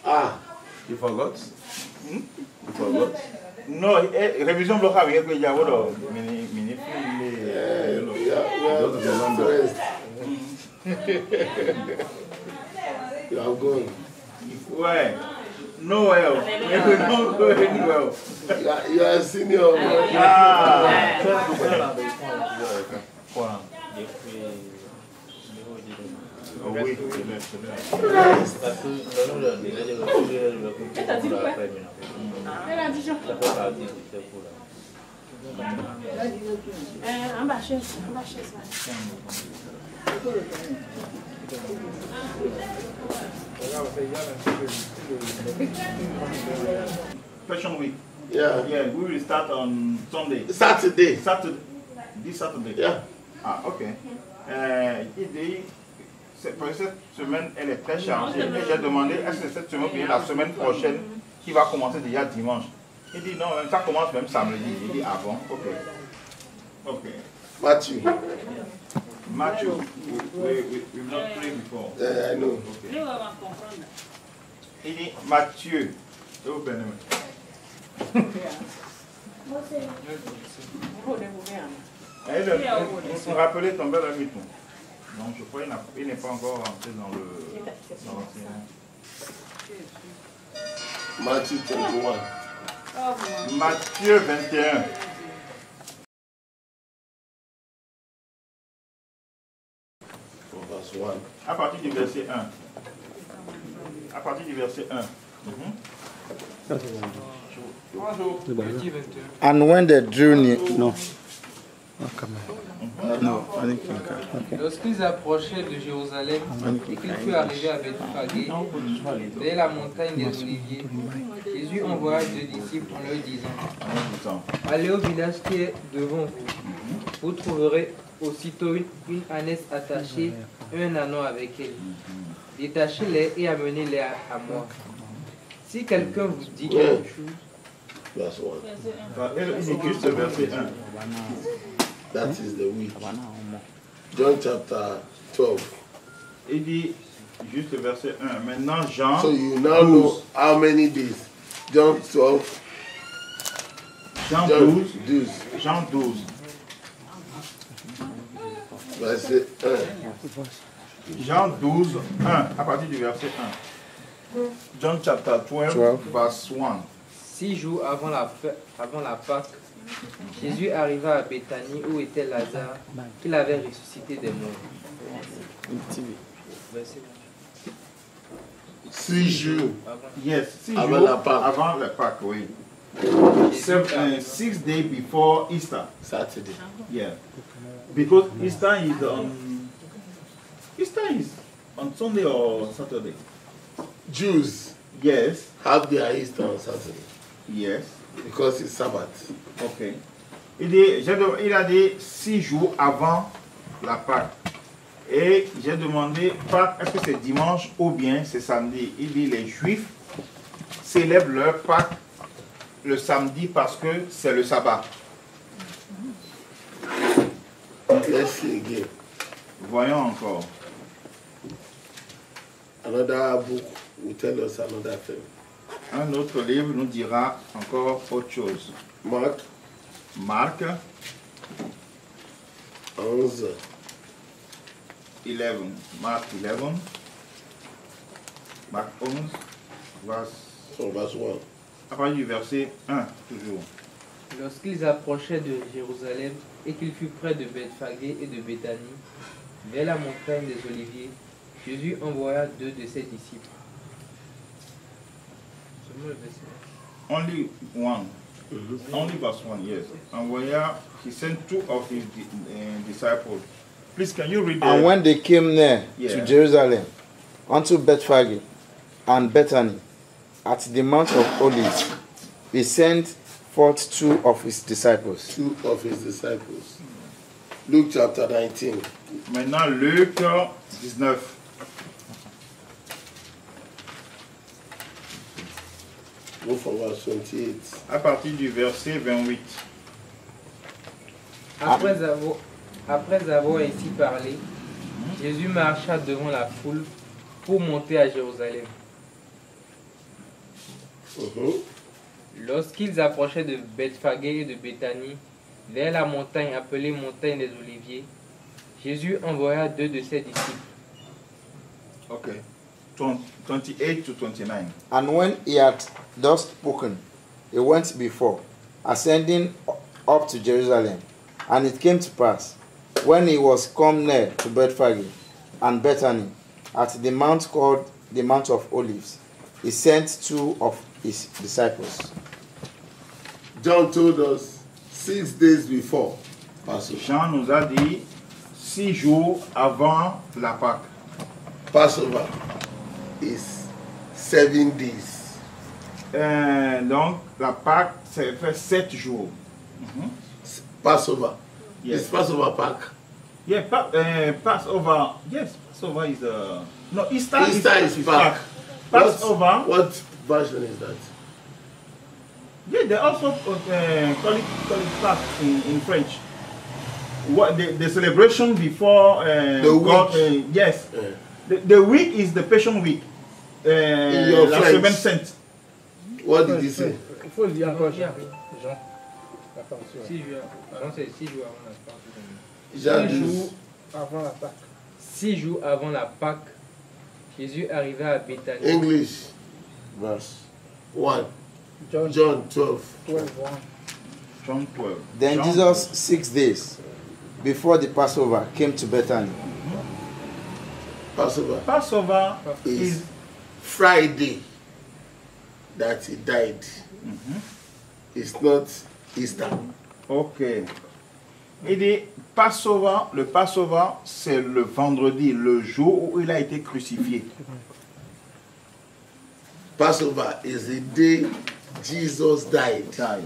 Ah, you forgot? You forgot? No, révision locale, il y a que Yaworo, mini You are going. Ouais. No well. You don't go anywhere. You are a senior. Oui. Fashion week. Yeah. Yeah, we will start on Sunday. Saturday. This Saturday. Yeah. Ah, ok. Pour cette semaine, elle est très chargée. Et j'ai demandé, est-ce que cette semaine ou bien la semaine prochaine, qui va commencer déjà dimanche? Il dit non, ça commence même samedi. Il dit ah bon, ok. Ok. Matthew. Matthew, we've not played before. Yeah, I know. Okay. Il dit Mathieu. Oh, Benjamin. Ils sont rappelés tomber dans le mythe. Donc je crois qu'il n'est pas encore rentré dans l'ancien. Matthieu 21. Matthieu 21. À partir du verset 1. À partir du verset 1. And when they drew near, no. No, lorsqu'ils approchaient de Jérusalem et qu'ils furent arrivés à Bethphagée, dès la montagne des Oliviers, Jésus envoya 2 disciples en leur disant: allez au village qui est devant vous. Vous trouverez aussitôt une ânesse attachée et un ânon avec elle. Détachez-les et amenez-les à moi. Si quelqu'un vous dit quelque chose, Juste verset 1. That is the week. John chapter 12. Il dit juste verset 1. Maintenant Jean. So you now know how many days? John 12. Jean 12. Jean 12. Verset 1. Jean 12, 1. À partir du verset 1. John chapter 12, verse 1. 6 jours avant la Pâque, Jésus arriva à Béthanie où était Lazare, qu'il avait ressuscité des morts. 6 jours. Yes, 6 avant jours la Pâque. avant la Pâque, oui. 6 days before Easter. Saturday. Yeah. Because Easter is on Sunday or Saturday. Jews Yes. have their Easter on Saturday Yes. because it's Sabbath. Ok. Il a dit 6 jours avant la Pâque. Et j'ai demandé, Pâques, est-ce que c'est dimanche ou bien c'est samedi? Il dit les Juifs célèbrent leur Pâques le samedi parce que c'est le sabbat. Let's see again. Voyons encore. Another book will tell us another thing. Un autre livre nous dira encore autre chose. Marc Marc 11. 11. Marc 11. Marc 11. Verse 1. À partir du verset 1, toujours. Lorsqu'ils approchaient de Jérusalem et qu'ils furent près de Bethphagée et de Béthanie, vers la montagne des Oliviers, Jésus envoya 2 de ses disciples. Seulement le verset 1. Only one. Only verse 1, yes. And he sent 2 of his disciples. Please, can you read that? And when they came near to Jerusalem, unto Bethphage and Bethany, at the Mount of Olives, he sent forth 2 of his disciples. 2 of his disciples. Luke chapter 19. Maintenant, Luc 19. Go from verse 28. À partir du verset 28. Après avoir ainsi parlé, Jésus marcha devant la foule pour monter à Jérusalem. Lorsqu'ils approchaient de Bethphagé et de Béthanie, vers la montagne appelée montagne des Oliviers, Jésus envoya 2 de ses disciples. Okay. 28 to 29. And when he had thus spoken, he went before, ascending up to Jerusalem. And it came to pass, when he was come near to Bethphage and Bethany, at the mount called the Mount of Olives, he sent 2 of his disciples. John told us 6 days before Passover. Jean nous a dit 6 jours avant la Pâque. Passover is 7 days. Donc la Pâque, ça fait 7 jours. Passover. Yes. It's Passover Pâques. Yeah, Passover. Yes, Passover is no Easter. Easter is Pâques. Passover. What version is that? Yeah, they also call it Pâques in French. What the celebration before The God? week. Yes, the week is the Passion Week. In your La French. Semaine Sainte. What did he say? Il faut le dire encore, Jean. Jean. 6 jours, non, c'est 6 jours avant la Pâque. Jean 6 12. jours avant la Pâque. 6 jours avant la Pâque, Jésus arriva à Béthanie. English verse 1. John John 12. 12, 1. John 12. Then John Jesus, 6 days before the Passover, came to Bethany. Passover Passover is is Friday that he died. It's not Easter. ok. Il dit Passover, le Passover, c'est le vendredi, le jour où il a été crucifié. Passover is the day Jesus died, Died.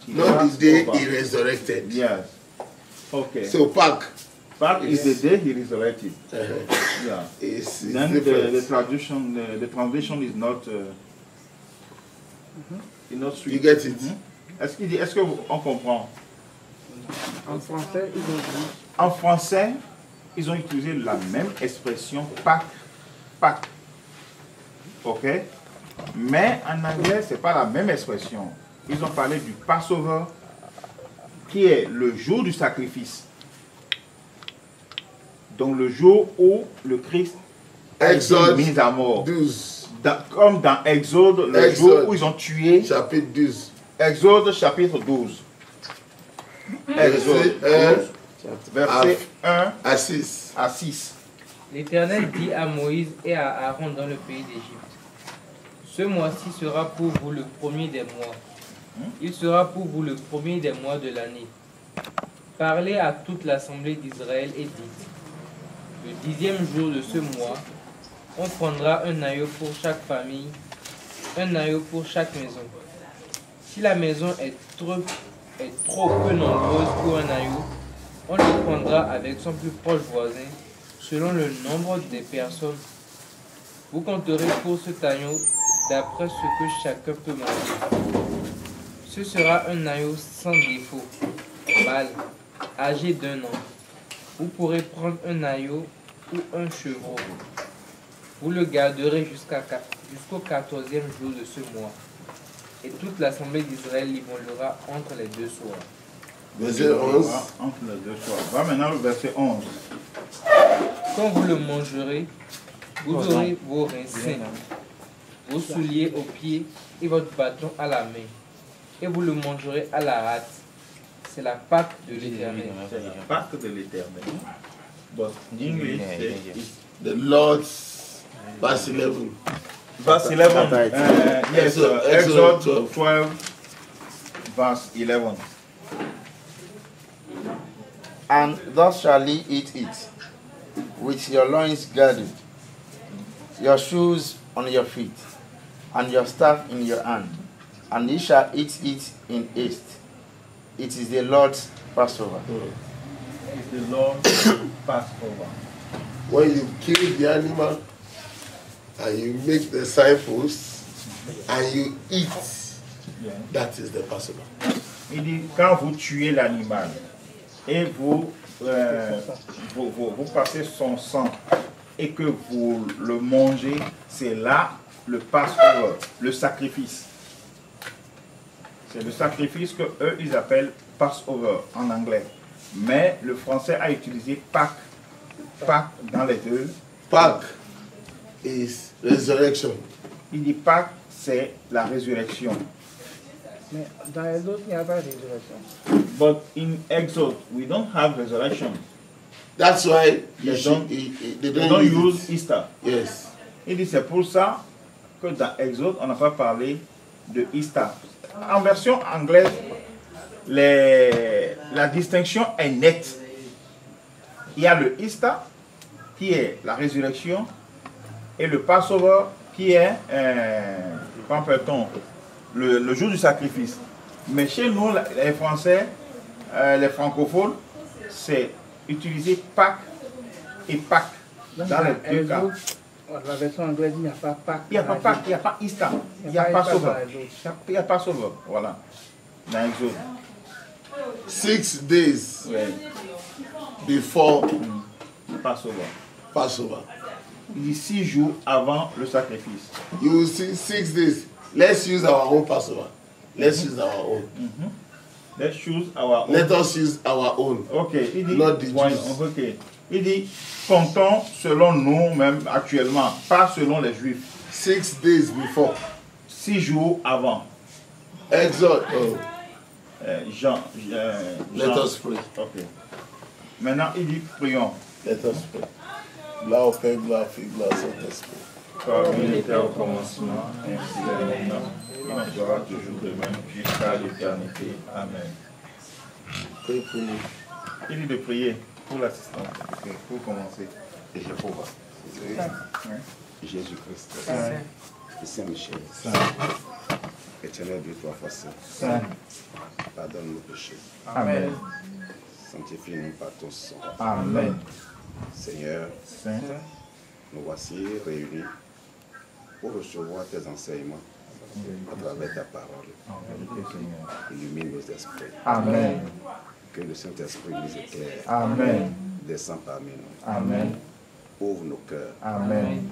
not the day Passover. he resurrected. Yes. Okay. So Pâques Pâques is the day he resurrected. uh, Yeah. is Then different. the translation is not is not sweet. You get it? Est-ce que on comprend? En français, ils ont dit En français, ils ont utilisé la même expression Pâques, Pâques. Ok? Mais en anglais, c'est pas la même expression. Ils ont parlé du Passover, qui est le jour du sacrifice. Donc le jour où le Christ a été Exode mis à mort. 12, Comme dans Exode, le Exode. jour où ils ont tué. chapitre 12. Exode chapitre 12. Exode 12, verset 1 à 6. à 6. L'Éternel dit à Moïse et à Aaron dans le pays d'Égypte, ce mois-ci sera pour vous le premier des mois. Il sera pour vous le premier des mois de l'année. Parlez à toute l'assemblée d'Israël et dites, le 10e jour de ce mois, on prendra un agneau pour chaque famille, un agneau pour chaque maison. Si la maison est trop peu nombreuse pour un agneau, on le prendra avec son plus proche voisin, selon le nombre des personnes. Vous compterez pour cet agneau d'après ce que chacun peut manger. Ce sera un agneau sans défaut, mâle, âgé d'1 an. Vous pourrez prendre un agneau ou un chevreau. Vous le garderez jusqu'au 14e jour de ce mois. Et toute l'assemblée d'Israël l'immolera entre les 2 soirs. Verset 11. Entre les 2 soirs. Va maintenant le verset 11. Quand vous le mangerez, vous aurez vos reins sains, vos souliers aux pieds et votre bâton à la main. Et vous le mangerez à la hâte. C'est la Pâque de l'Éternel. C'est la Pâque de l'Éternel. But in English, it's The Lord's verse 11. verse 11. Yes, Exode Exode 12, verse 11. And thus shall ye eat it, with your loins girded, your shoes on your feet, and your staff in your hand. And ye shall eat it in haste. It is the Lord's Passover. It's the Lord's Passover. When you kill the animal and you make the signpost and you eat, Yeah. that is the Passover. Il dit, quand vous tuez l'animal et vous passez son sang et que vous le mangez, c'est là le Passover, le sacrifice. C'est le sacrifice que eux ils appellent Passover en anglais. Mais le français a utilisé Pâques. Pâques dans les deux. Pâques is resurrection. Il dit Pâques, c'est la résurrection. Mais dans les autres, il n'y a pas de résurrection. But in Exodus, we don't have resurrection. That's why They they don't don't use it. Easter. Yes. Il dit c'est pour ça que dans Exode, on n'a pas parlé de Easter. En version anglaise, la distinction est nette. Il y a le Easter, qui est la résurrection, et le Passover, qui est, comment appelle-t-on, le jour du sacrifice. Mais chez nous, les Français, les francophones, c'est utiliser Pâques et Pâques. Dans les deux cas. La version anglaise, il n'y a pas Pâques. Il n'y a pas Pâques, il n'y a pas Easter, il n'y a pas Passover. Il n'y a pas Passover, voilà. Dans Exode. 6 days Ouais. before Passover. Passover. Il dit 6 jours avant le sacrifice. You will see 6 days. Let's use our own Passover. Let's use our own. Let's choose our own. Let us use our own. Ok, il dit, Not the voyons, Jews. ok. Il dit, comptons selon nous-mêmes actuellement, pas selon les Juifs. 6 days before. 6 jours avant. Exodus. Oh, Jean. let us pray. Ok. Maintenant, il dit, prions. Let us pray. Gloire au Père, gloire au Fils, gloire au Saint-Esprit. Comme il était au commencement, ainsi est maintenant, il en sera toujours de même, jusqu'à l'éternité. Amen. Pray pour nous. Il dit de prier pour l'assistance, ok, pour commencer. Et Jéhovah, Ouais. Jésus-Christ, et Saint-Michel, éternel Dieu, toi facile, Saint. pardonne nos péchés, Amen. sanctifie-nous par ton sang. Amen. Seigneur, Saint. nous voici réunis pour recevoir tes enseignements à travers ta parole. En vérité, Seigneur. Illumine nos esprits, Amen. que le Saint-Esprit nous éclaire, Amen. descend parmi nous, Amen. ouvre nos cœurs, Amen.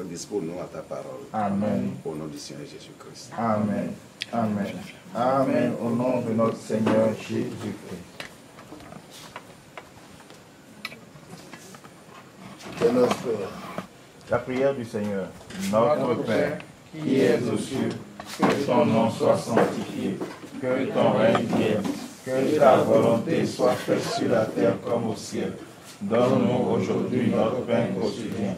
dispose-nous à ta parole. Amen. Au nom du Seigneur Jésus-Christ. Amen. Amen. Amen. Au nom de notre Seigneur Jésus-Christ. Let us pray. La prière du Seigneur. Notre Père, qui es aux cieux, que ton nom soit sanctifié, que ton règne vienne, que ta volonté soit faite sur la terre comme au ciel. Donne-nous aujourd'hui notre pain quotidien.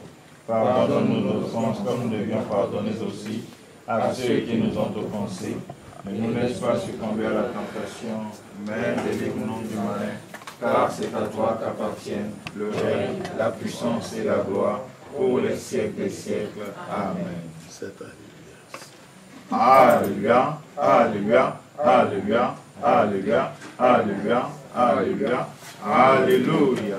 Pardonne-nous nos offenses comme nous devions pardonner aussi à ceux qui nous ont offensés. Ne nous laisse pas succomber à la tentation, mais délivre-nous du malin, car c'est à toi qu'appartiennent le règne, la puissance et la gloire pour les siècles des siècles. Amen. Set our Alléluia, Alléluia, Alléluia, Alléluia, Alléluia, Alléluia, Alléluia.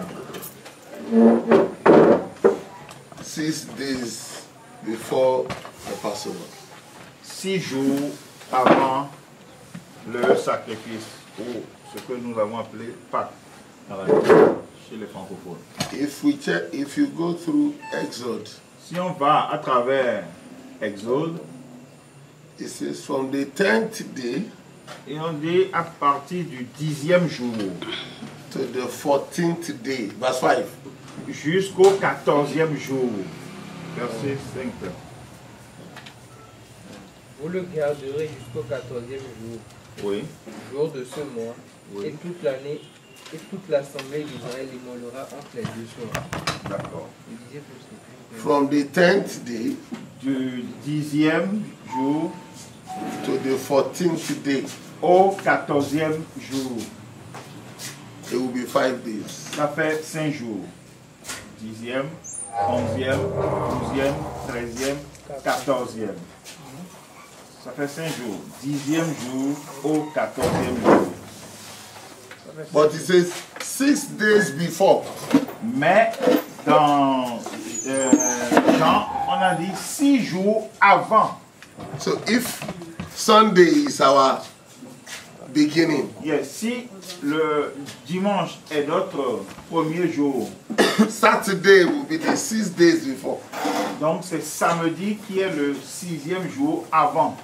6 days before the Passover. 6 jours avant le sacrifice, ou ce que nous avons appelé Pâques chez les francophones. If you go through Exodus, Si on va à travers Exode, it says from the 10th day et on dit à partir du 10e jour to the 14th day, verse 5. jusqu'au 14e jour, verset 5. Vous le garderez jusqu'au 14e jour, Oui, jour de ce mois, Oui. et toute l'année, et toute l'assemblée d'Israël immolera entre les deux soirs. d'accord. Il disait pour ce From the 10th day Du 10e jour to the 14th day, au 14e jour, it will be 5 days. ça fait 5 jours. 10e, 11e, 12e, 13e, 14e. Ça fait 5 jours. 10e jour au 14e jour. But it says 6 days before. Mais dans Jean, on a dit 6 jours avant. So if Sunday is our beginning, Yes, si le dimanche est notre premier jour, Saturday will be the 6 days before. donc c'est samedi qui est le 6e jour avant.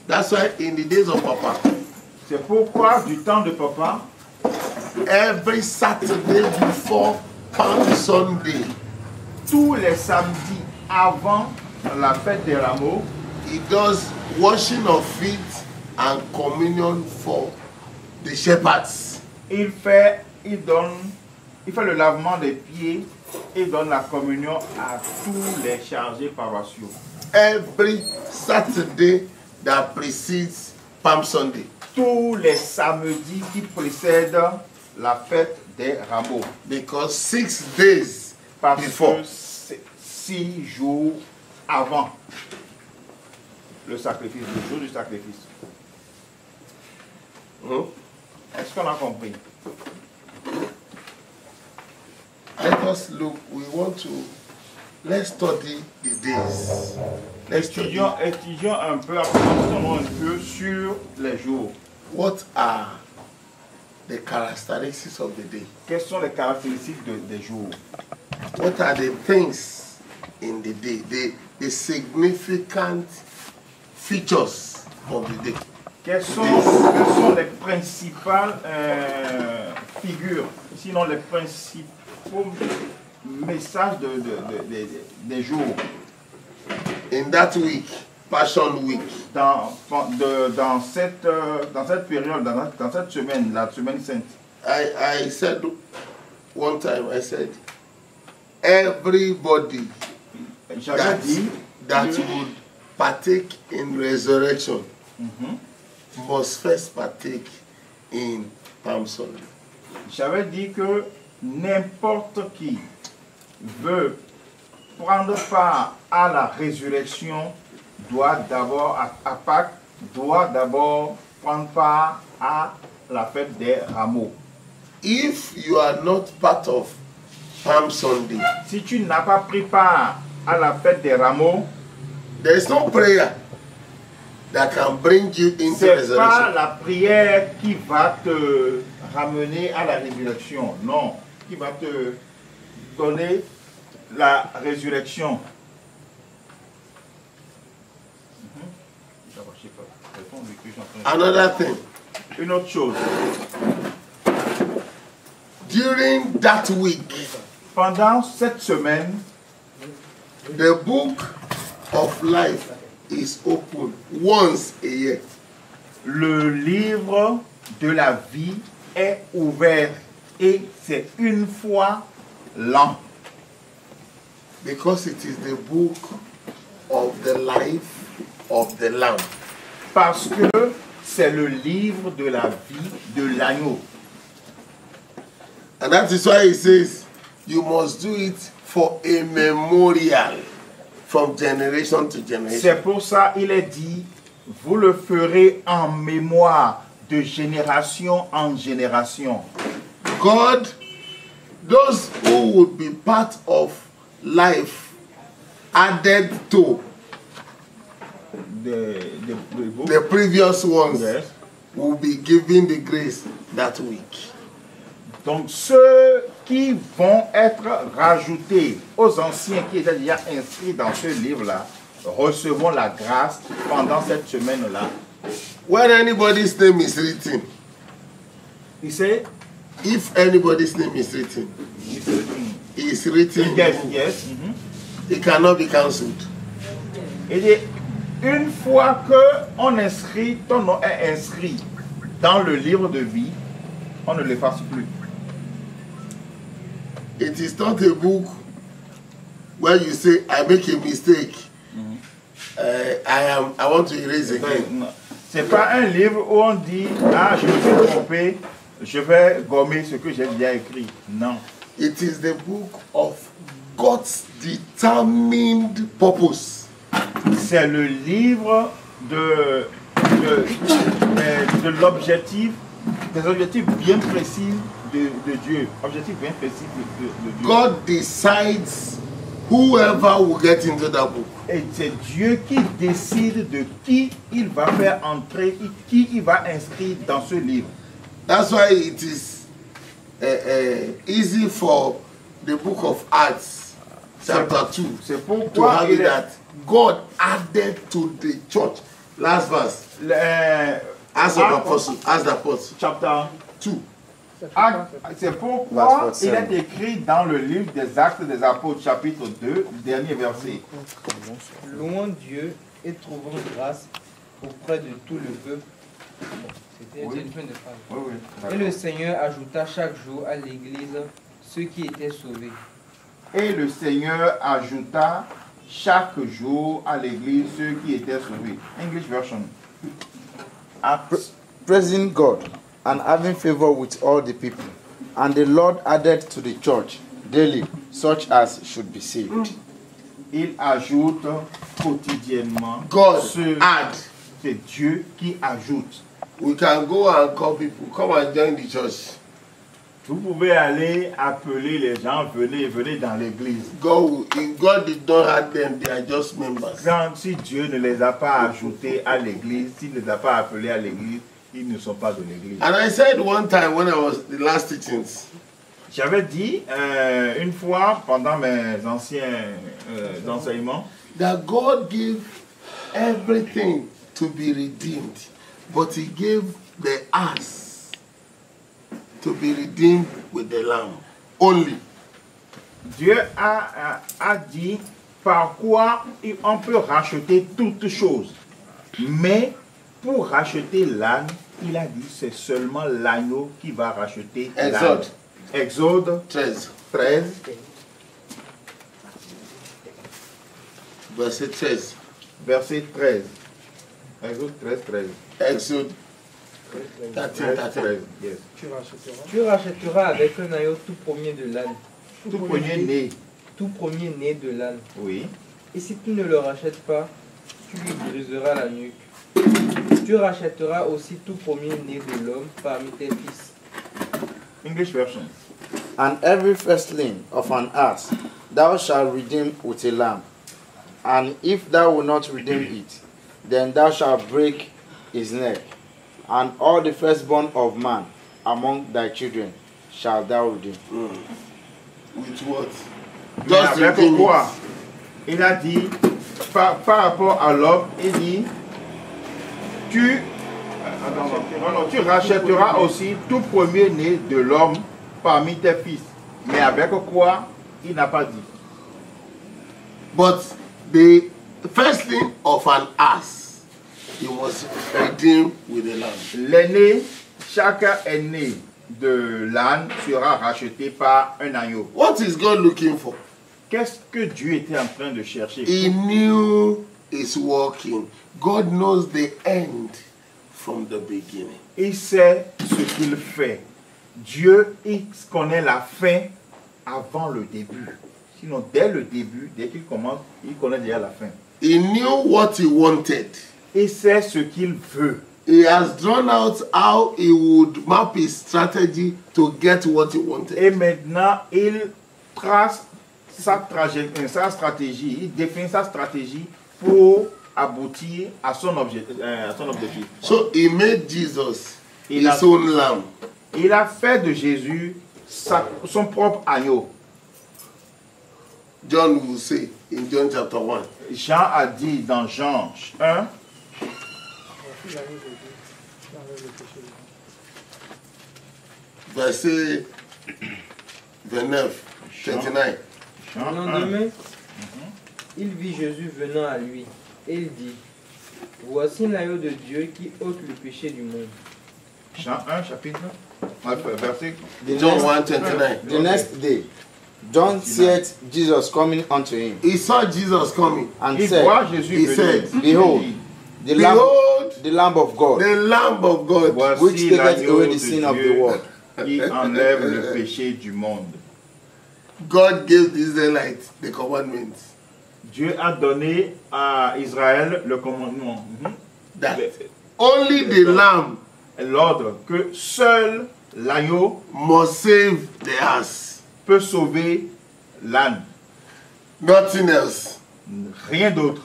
That's why in the days of Papa, C'est pourquoi du temps de papa, every Saturday before Palm Sunday, tous les samedis avant la fête des rameaux, he does washing of feet and communion for the shepherds. il fait le lavement des pieds et donne la communion à tous les chargés paroissiaux. Every Saturday that precedes Palm Sunday. Tous les samedis qui précèdent la fête des rameaux. Because 6 days Parce before, que c'est 6 jours avant le sacrifice, le jour du sacrifice. Est-ce qu'on a compris? let us look, let's study the days. Étudions un peu, apprenons un peu sur les jours. What are the characteristics of the day? Quelles sont les caractéristiques des jours? What are the things in the day, the significant features of the day? Quelles sont les principales figures, sinon les principaux messages des jours? In that week, Passion Week, Dans cette période, dans cette semaine, la semaine sainte, I said one time, I said, everybody j'avais dit that would partake in resurrection must first partake in Palm Sunday. J'avais dit que n'importe qui veut prendre part à la résurrection doit d'abord, à Pâques, doit d'abord prendre part à la fête des rameaux. If you are not part of Palm Sunday, Si tu n'as pas pris part à la fête des rameaux, there is no prayer that can bring you into c'est pas resurrection. la prière qui va te ramener à la résurrection, non, qui va te donner la résurrection. Another thing, Une autre chose, during that week, pendant cette semaine, the book of life is open once a year. le livre de la vie est ouvert et c'est une fois l'an. Because it is the book of the life of the Lamb. Parce que c'est le livre de la vie de l'agneau. And that is why he says, you must do it for a memorial from generation to generation. C'est pour ça il est dit, vous le ferez en mémoire de génération en génération. God, those who would be part of life added to the previous ones Yes. will be given the grace that week. Donc ceux qui vont être rajoutés aux anciens qui étaient déjà inscrits dans ce livre-là recevront la grâce pendant cette semaine-là. When anybody's name is written, Il sait, if anybody's name is written, it's written in the yes, book. yes. It cannot be cancelled. Il dit, une fois que ton nom est inscrit dans le livre de vie, on ne l'efface plus. It is not a book where you say, I make a mistake. I want to erase again. C'est pas un livre où on dit, ah, je me suis trompé, je vais gommer ce que j'ai déjà écrit. Non. It is the book of God's determined purpose. C'est le livre de l'objectif, des objectifs bien précis de Dieu. Objectif bien précis de Dieu. God decides whoever will get into that book. Et c'est Dieu qui décide de qui il va faire entrer, qui il va inscrire dans ce livre. That's why it is easy for the book of Acts, chapter 2, C'est to pourquoi have it that God added to the church. Last verse. Acts of Apostles. Acts the Apostles. Chapter 2. C'est pourquoi Verse il 47. est écrit dans le livre des Actes des Apôtres, chapitre 2, dernier verset. Louons Dieu et trouvons grâce auprès de tout le peuple. C'était Oui. une fin de phrase. Oui, oui. Et le Seigneur ajouta chaque jour à l'Église ceux qui étaient sauvés. Et le Seigneur ajouta chaque jour à l'église ceux qui étaient sauvés. English version. Acts. Praising God and having favor with all the people. And the Lord added to the church daily such as should be saved. Il ajoute quotidiennement. God ceux- add. C'est Dieu qui ajoute. We can go and call people, come and join the church. Vous pouvez aller appeler les gens, venez dans l'église. If God did not add them, they are just members. Quand si Dieu ne les a pas ajoutés à l'église, s'il ne les a pas appelés à l'église, ils ne sont pas de l'église. And I said one time when I was the last teachings, J'avais dit une fois pendant mes anciens enseignements that God gave everything to be redeemed, but He gave the ass to be redeemed with the lamb only. Dieu a dit par quoi on peut racheter toutes choses. Mais pour racheter l'âne, il a dit c'est seulement l'agneau qui va racheter l'âne. Exode. Exode 13, 13, verse 13. verset 13. Exode 13, 13. Exode 13, 13. Yes. Tu rachèteras avec un agneau tout premier de l'âne. Tout premier né. Tout premier né de l'âne. Oui. Et si tu ne le rachètes pas, tu lui briseras la nuque. Tu rachèteras aussi tout premier né de l'homme parmi tes fils. English version. And every firstling of an ass thou shalt redeem with a lamb. And if thou wilt not redeem it, then thou shalt break his neck. And all the firstborn of man among thy children shalt thou redeem. With what? Mais Just avec redeem quoi? it. Il a dit, par rapport à l'homme, il dit, tu rachèteras aussi tout premier-né de l'homme parmi tes fils. Mais avec quoi? Il n'a pas dit. But the firstling of an ass, he was redeemed with a lamb. L'aîné, chaque aîné de l'âne sera racheté par un agneau. What is God looking for? Qu'est-ce que Dieu était en train de chercher? He knew his working. God knows the end from the beginning. Il sait ce qu'il fait. Dieu, il connaît la fin avant le début. Sinon, dès le début, dès qu'il commence, il connaît déjà la fin. He knew what he wanted. Il sait ce qu'il veut. He has drawn out how he would map his strategy to get what he wanted. Et maintenant, il trace sa stratégie, il définit sa stratégie pour aboutir à son objectif. So he made Jesus Il a- his own lamb. Il a fait de Jésus son propre agneau. John will say in John chapter 1. Jean a dit dans Jean 1, Verset 29, 29. Le Jean 1, lendemain, il vit Jésus venant à lui et il dit, voici l'agneau de Dieu qui ôte le péché du monde. Jean 1, chapitre, verset. John 1, 29. The next day, John seeth Jesus coming unto him, He saw Jesus coming. and Il said, voit Jésus he venir. said, Behold, the Behold, Lamb of God, the Lamb of God. which Voici taketh l'agneau away de the sin of the Dieu world. qui enlève le péché du monde. God gave the Israelites the commandments Dieu a donné à Israël le commandement, that only the Lamb l'ordre que seul l'agneau must save the ass. peut sauver l'âne. Nothing else. Rien d'autre.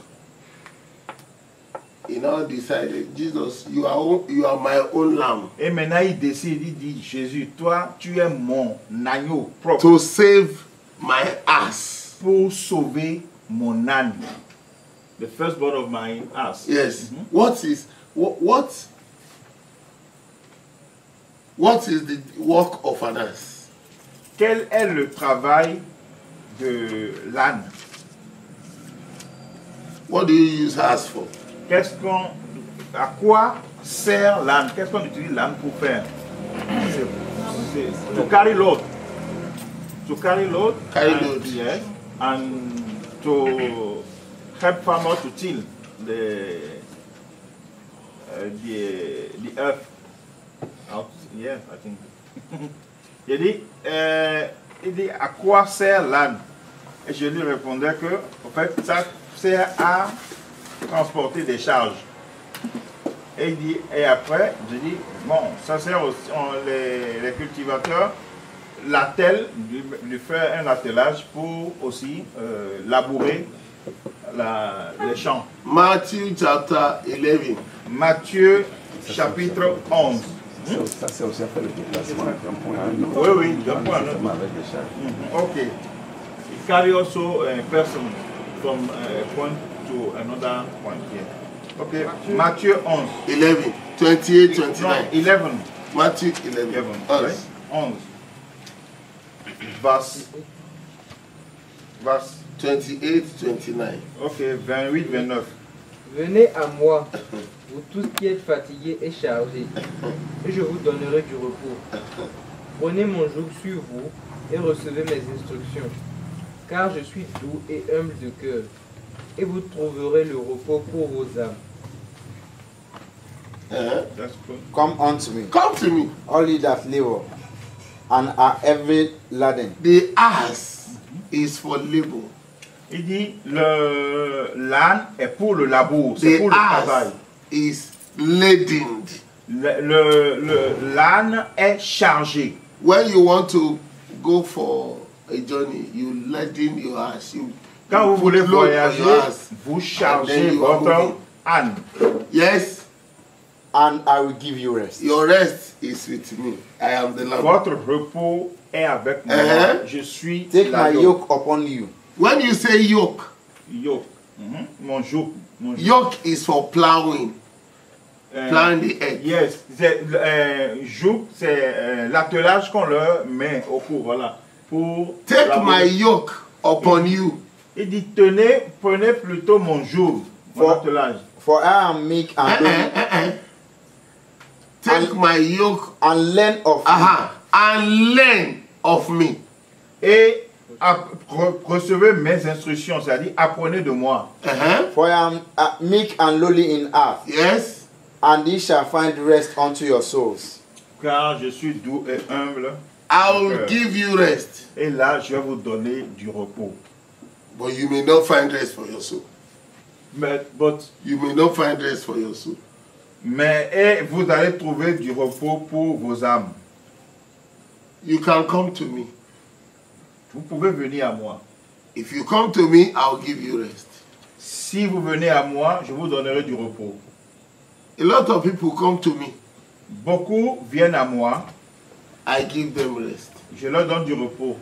He now decided, Jesus, you are my own lamb. Et maintenant il décide, il dit, Jésus, toi, tu es mon agneau propre To save my ass. pour sauver mon âne. The firstborn of my ass. Yes. What is the work of an ass? Quel est le travail de l'âne? What do you use ass for? À quoi sert l'âne? Qu'est-ce qu'on utilise l'âne pour faire? C'est to carry load. To carry load. Carry and, load. Yes. And to help farmer to till the earth. Out, yeah, I think. Il dit à quoi sert l'âne? Et je lui répondais que, en fait, ça sert à transporter des charges. Et il dit, et après, je dis, bon, ça sert aussi, les cultivateurs l'attellent, lui faire un attelage pour aussi labourer les champs. Matthew chapter 11. Matthieu chapitre 11. Ça, c'est aussi à faire le déplacement d'un point à un autre. Oui, oui, d'un point à un autre. Avec des charges. Ok. It carry also a person from a point to another point here. Okay, Matthieu 11. 11. 28, No, 29. 11. Matthew 11. 11. 11. Right? 11. Verse 28, 29. Ok, 28, 29. Venez à moi, vous tous qui êtes fatigués et chargés, et je vous donnerai du repos. Prenez mon joug sur vous et recevez mes instructions, car je suis doux et humble de cœur, et vous trouverez le repos pour vos âmes. That's good. Come unto me, Come to me. all ye that labor and are heavy laden. The ass is for labor. Il dit, l'âne est pour le labour, c'est The pour le travail. ass is laden. L'âne est chargé. When you want to go for a journey, you laden your ass. Quand vous voulez put load on voyager, your ass. vous And chargez then you are votre moving. âne. Yes, And I will give you rest. your rest is with me. I am the Lamb. Votre repos est avec moi. Je suis Take my l'agneau. yoke upon you. When you say yoke, Yoke. Mon joug. Mon joug. yoke is for plowing. Plowing the earth. Yes. Joug, c'est l'attelage qu'on leur met au cou. Voilà. Pour Take labourer. my yoke upon you. Il dit, prenez plutôt mon joug, mon For- attelage. For I am meek and lowly, Take my yoke and learn of me. and learn of me. Et recevez mes instructions, c'est-à-dire apprenez de moi. For I am meek and lowly in heart, Yes. and ye shall find rest unto your souls. Car je suis doux et humble. I will give you rest. Et là, je vais vous donner du repos. But you may not find rest for your soul. You may not find rest for your soul. Mais vous allez trouver du repos pour vos âmes. You can come to me. Vous pouvez venir à moi. If you come to me, I'll give you rest. Si vous venez à moi, je vous donnerai du repos. A lot of people come to me. Beaucoup viennent à moi, I give them rest. je leur donne du repos.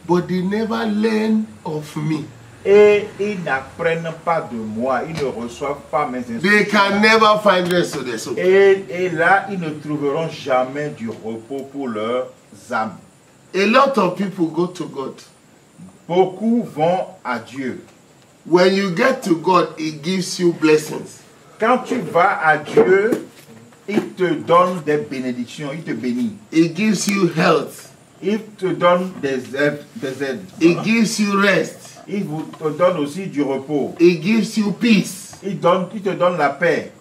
But they never learn of me. Et ils n'apprennent pas de moi, ils ne reçoivent pas mes They instructions. can never find rest to their soul. Et là, ils ne trouveront jamais du repos pour leurs âmes. A lot of people go to God. Beaucoup vont à Dieu. When you get to God, He gives you blessings. Quand tu vas à Dieu, il te donne des bénédictions, il te bénit. He gives you health. Il te donne des aides. He gives you rest. Il te donne aussi du repos. He gives you peace. Il te donne la paix.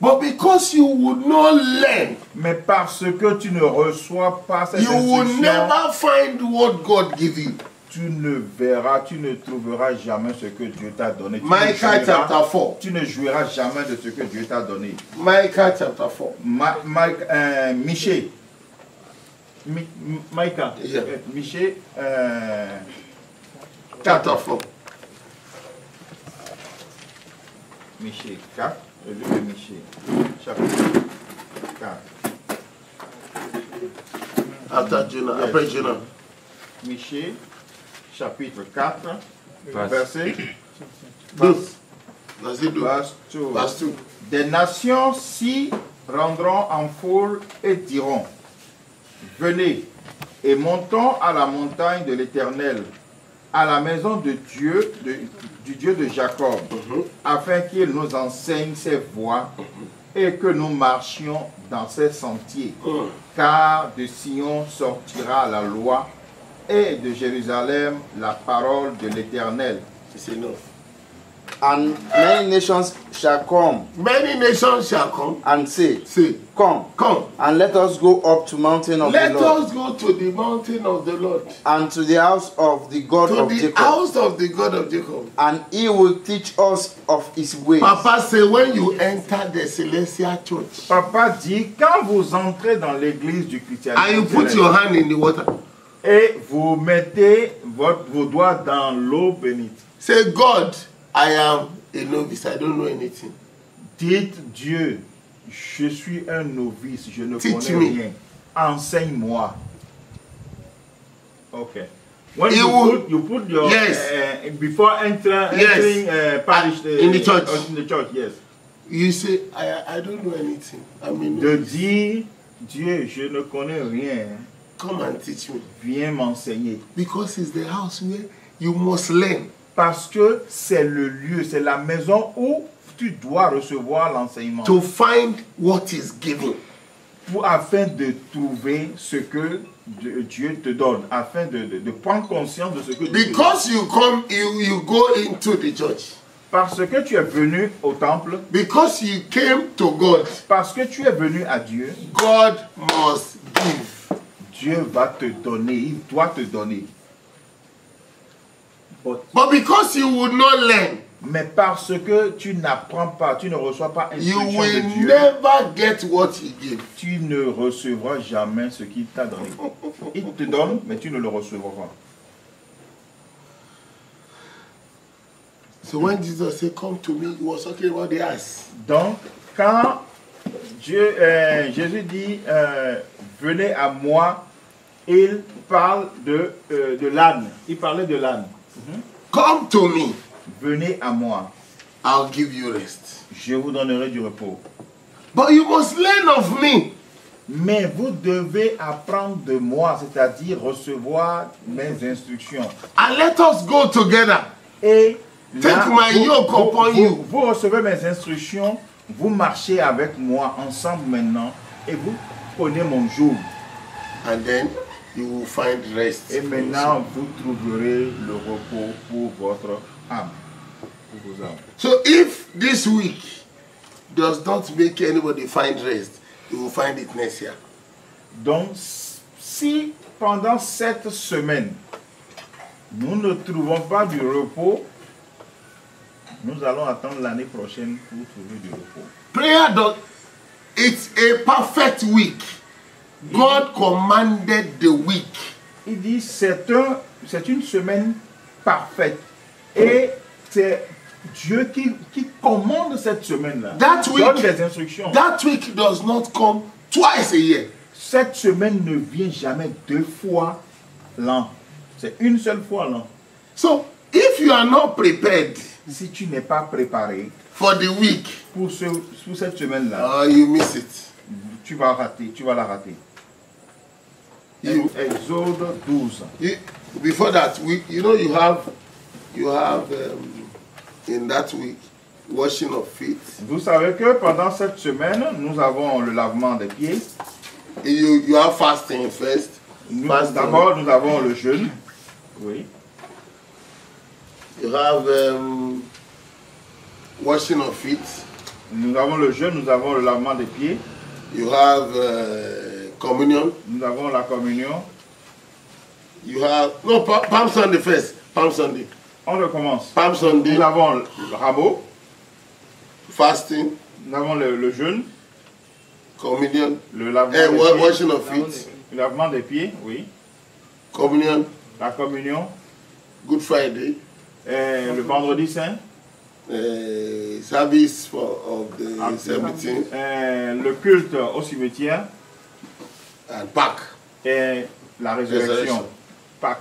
But because you would not learn, Mais parce que tu ne reçois pas cette you will instruction, never find what God gives you. tu ne verras, tu ne trouveras jamais ce que Dieu t'a donné. Micah chapter 4. Tu ne jouiras jamais de ce que Dieu t'a donné. Micah chapter 4. Michée. Micah. Yeah. Michée. Chapter 4. Michée 4, le livre de Michée, chapitre 4. After Jonah, après Jonah. Michée, chapitre 4, verset 12. Verset 12. verse 2. Verse 2. Des nations s'y rendront en foule et diront, venez et montons à la montagne de l'Éternel, à la maison de Dieu, du Dieu de Jacob, afin qu'il nous enseigne ses voies et que nous marchions dans ses sentiers. Car de Sion sortira la loi et de Jérusalem la parole de l'Éternel. It's enough. And many nations shall come Many nations shall come. and say, Say, Come, come. and let us go up to mountain of Let the Lord, us go to the mountain of the Lord. and to the house of the God To of the Jacob, house of the God of Jacob. and he will teach us of his ways. Papa say when you enter the celestial church Papa dit, quand vous entrez dans l'église du christianisme and you put your hand in the water, et vous mettez vos doigts dans l'eau bénite, say, God, I am a novice, I don't know anything. dites Dieu, je suis un novice, je ne Teach connais me. rien. Enseigne-moi. Okay. When You you put your Yes. before entering Yes. parish In the church. in the church, yes. You say, I don't know anything. I mean, De dire Dieu, je ne connais rien. come and teach me. Viens m'enseigner. Because it's the house where you must learn. Parce que c'est le lieu, c'est la maison où tu dois recevoir l'enseignement. To find what is given. Afin de trouver ce que Dieu te donne, afin de prendre conscience de ce que Dieu te donne. Because you come, you go into the church. Parce que tu es venu au temple, Because you came to God, parce que tu es venu à Dieu, God must give. Dieu va te donner, il doit te donner. But because you would not learn, Mais parce que tu n'apprends pas, tu ne reçois pas you instruction de will Dieu, never get what he gave. tu ne recevras jamais ce qu'il t'a donné. Il te donne, mais tu ne le recevras pas. So when Jesus said, come to me, he was talking about the ass. Donc, quand Jésus dit, venez à moi, il parle de l'âne. Il parlait de l'âne. Come to me, Venez à moi, I'll give you rest. je vous donnerai du repos. But you must learn of me. Mais vous devez apprendre de moi, c'est-à-dire recevoir mes instructions. And let us go together. Et Take my yoke upon you. vous recevez mes instructions, vous marchez avec moi ensemble maintenant, et vous prenez mon joug. And then you will find rest. Et maintenant, vous trouverez le repos pour votre âme. Pour vos âmes. So if this week does not make anybody find rest, you will find it next year. Donc, si pendant cette semaine, nous ne trouvons pas du repos, nous allons attendre l'année prochaine pour trouver du repos. Prayer does, it's a perfect week. God commanded the week. Il dit, c'est une semaine parfaite. Et c'est Dieu qui commande cette semaine-là. That Donne week, des instructions. that week does not come twice a year. Cette semaine ne vient jamais 2 fois l'an. C'est une seule fois l'an. So if you are not prepared Si tu n'es pas préparé for the week, pour cette semaine-là, you miss it. tu vas la rater. You, Exode 12. before that week, you have in that week washing of feet. Vous savez que pendant cette semaine, nous avons le lavement des pieds. You have fasting first. Fasting. D'abord, nous avons le jeûne. Oui. You have washing of feet. Nous avons le jeûne, nous avons le lavement des pieds. You have communion. Nous avons la communion. You have no Palm Sunday first. Palm Sunday. On recommence. Palm Sunday. Nous avons le rameau. Fasting. Nous avons le jeûne. Communion. Le lavement des pieds. Washing of feet. Le lavement des pieds, oui. Communion. La communion. Good Friday. Le vendredi saint. service of the cemetery le culte au cimetière and Pâques. et la résurrection. Pâques.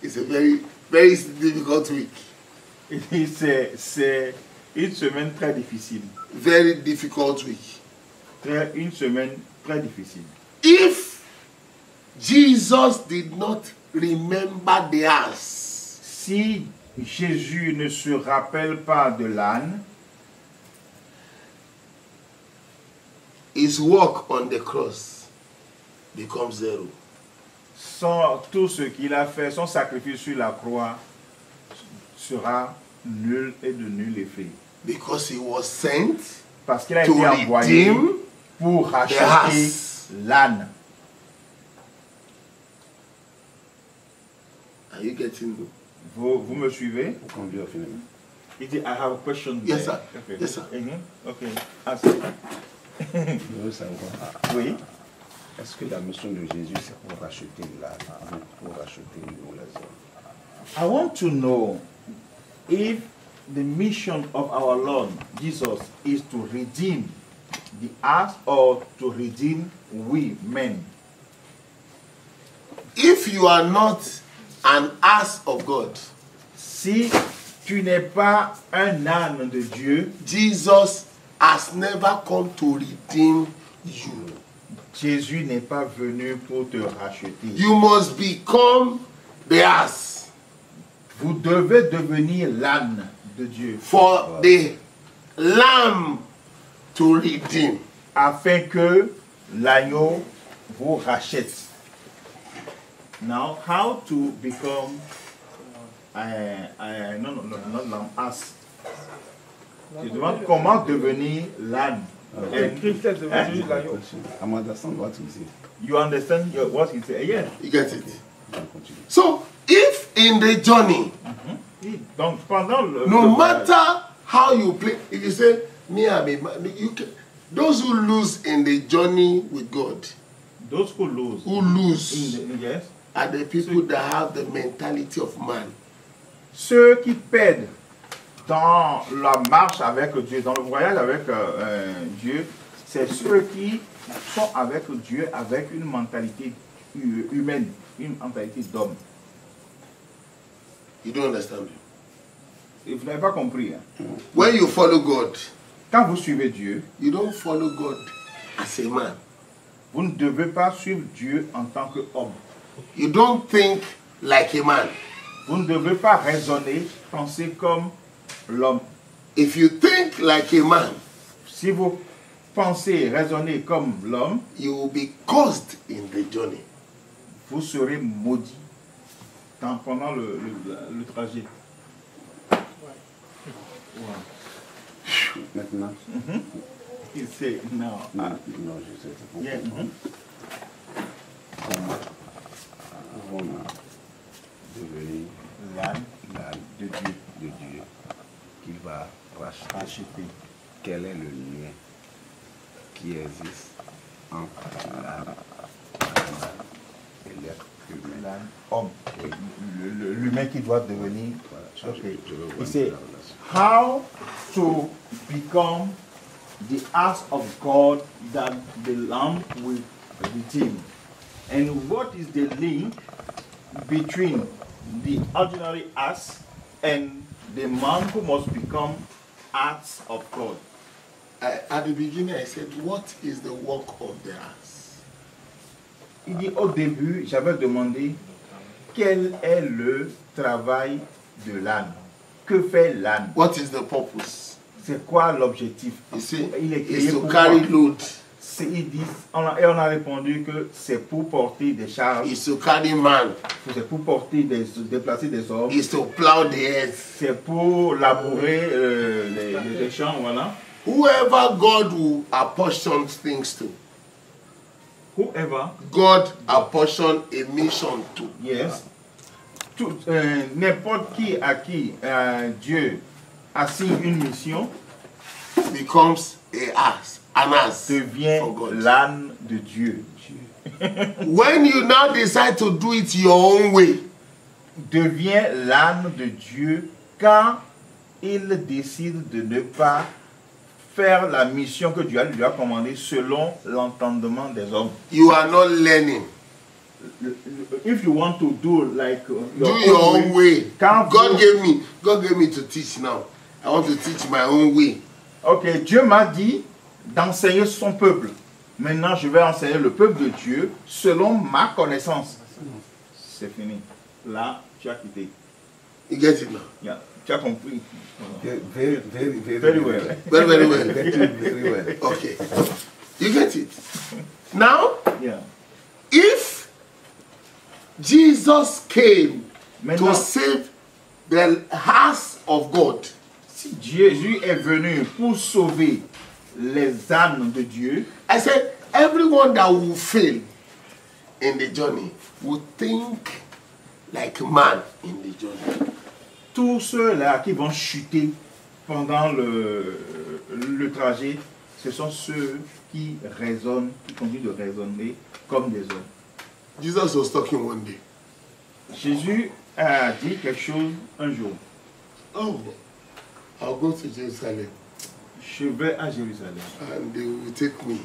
It's a very, very difficult week. C'est une semaine très difficile. Very difficult week. Une semaine très difficile. If Jesus did not remember the ass, Si Jésus ne se rappelle pas de l'âne, his work on the cross becomes zero. tout ce qu'il a fait, son sacrifice sur la croix sera nul et de nul effet. Because he was sent Parce qu'il a to été envoyé redeem pour the racheter ass. l'âne. Are you getting me? Vous me suivez? Pour conduire finalement. Il dit, I have a question. Yes, there. sir. Okay. Yes, sir. Okay. Ask. Je veux savoir, Oui. est-ce que la mission de Jésus, c'est pour racheter l'âme, pour racheter nous les hommes? I want to know if the mission of our Lord Jesus is to redeem the ass or to redeem we men. If you are not an ass of God, Si tu n'es pas un âne de Dieu, Jesus has never come to redeem you. Jésus n'est pas venu pour te racheter. You must become the ass Vous devez devenir l'âne de Dieu for the lamb to redeem. afin que l'agneau vous rachète. Now, how to become not lamb, ass. Tu demandes comment devenir l'âne. And Christ est devenu l'agneau. I'm understand what he said. you understand what he said? Yes. You get it? Continue. So, if in the journey, Donc, pendant le no matter how you play, if you say, me, I'm a man, you can, those who lose in the journey with God, those who lose, yes, are the people that have the mentality of man. ceux qui perdent dans la marche avec Dieu, dans le voyage avec Dieu, c'est ceux qui sont avec Dieu avec une mentalité humaine, une mentalité d'homme. You don't understand me. Et vous n'avez pas compris. Hein? When you follow God, Quand vous suivez Dieu, you don't follow God as a man. vous ne devez pas suivre Dieu en tant qu'homme. You don't think like a man. Vous ne devez pas raisonner, penser comme l'homme. If you think like a man, Si vous pensez, raisonnez comme l'homme, you will be cursed in the journey. vous serez maudit pendant le trajet. Maintenant, Il sait, non. non, je sais, c'est pour Yeah. comment devenir L'âne l'âme de Dieu de Dieu qu'il va racheter. racheté. Quel est le lien qui existe entre l'âme et l'être humain? L'âne, homme. L'humain qui doit devenir. Voilà, Okay. je veux voir Il sait, la relation. how to become the ass of God that the lamb will redeem. And what is the link between the ordinary ass and the man who must become ass of God? At the beginning, I said, what is the work of the ass? Il dit au début, j'avais demandé quel est le travail de l'âne. Que fait l'âne? What is the purpose? C'est quoi l'objectif? You see, Il est créé it's to pour carry quoi? load. Ils disent, on a répondu que c'est pour porter des charges, It's to carry man. c'est pour déplacer des hommes, It's to plow the earth. c'est pour labourer les champs, voilà. Whoever God will apportion things to, Whoever, God apportion a mission to. yes, n'importe qui à qui Dieu assigne une mission Becomes an ass devient for God. l'âne de Dieu. When you now decide to do it your own way, devient l'âne de Dieu quand il décide de ne pas faire la mission que Dieu lui a commandée selon l'entendement des hommes. You are not learning. If you want to do like Do your own way. Quand God vous- gave me to teach now. I want to teach my own way. Ok, Dieu m'a dit d'enseigner son peuple. Maintenant, je vais enseigner le peuple de Dieu selon ma connaissance. C'est fini. Là, tu as quitté. You get it now? Yeah, tu as compris. Very Very well. Very, very well. Very well. Okay. You get it? Now, Yeah. if Jesus came Maintenant, to save the house of God, si Jésus est venu pour sauver les âmes de Dieu, I said everyone that will fail in the journey will think like man in the journey. tous ceux-là qui vont chuter pendant le trajet, ce sont ceux qui raisonnent, qui continuent de raisonner comme des hommes. Jesus was talking one day. Jésus a dit quelque chose un jour. Oh, I'll go to Jerusalem Je vais à Jérusalem and they will take me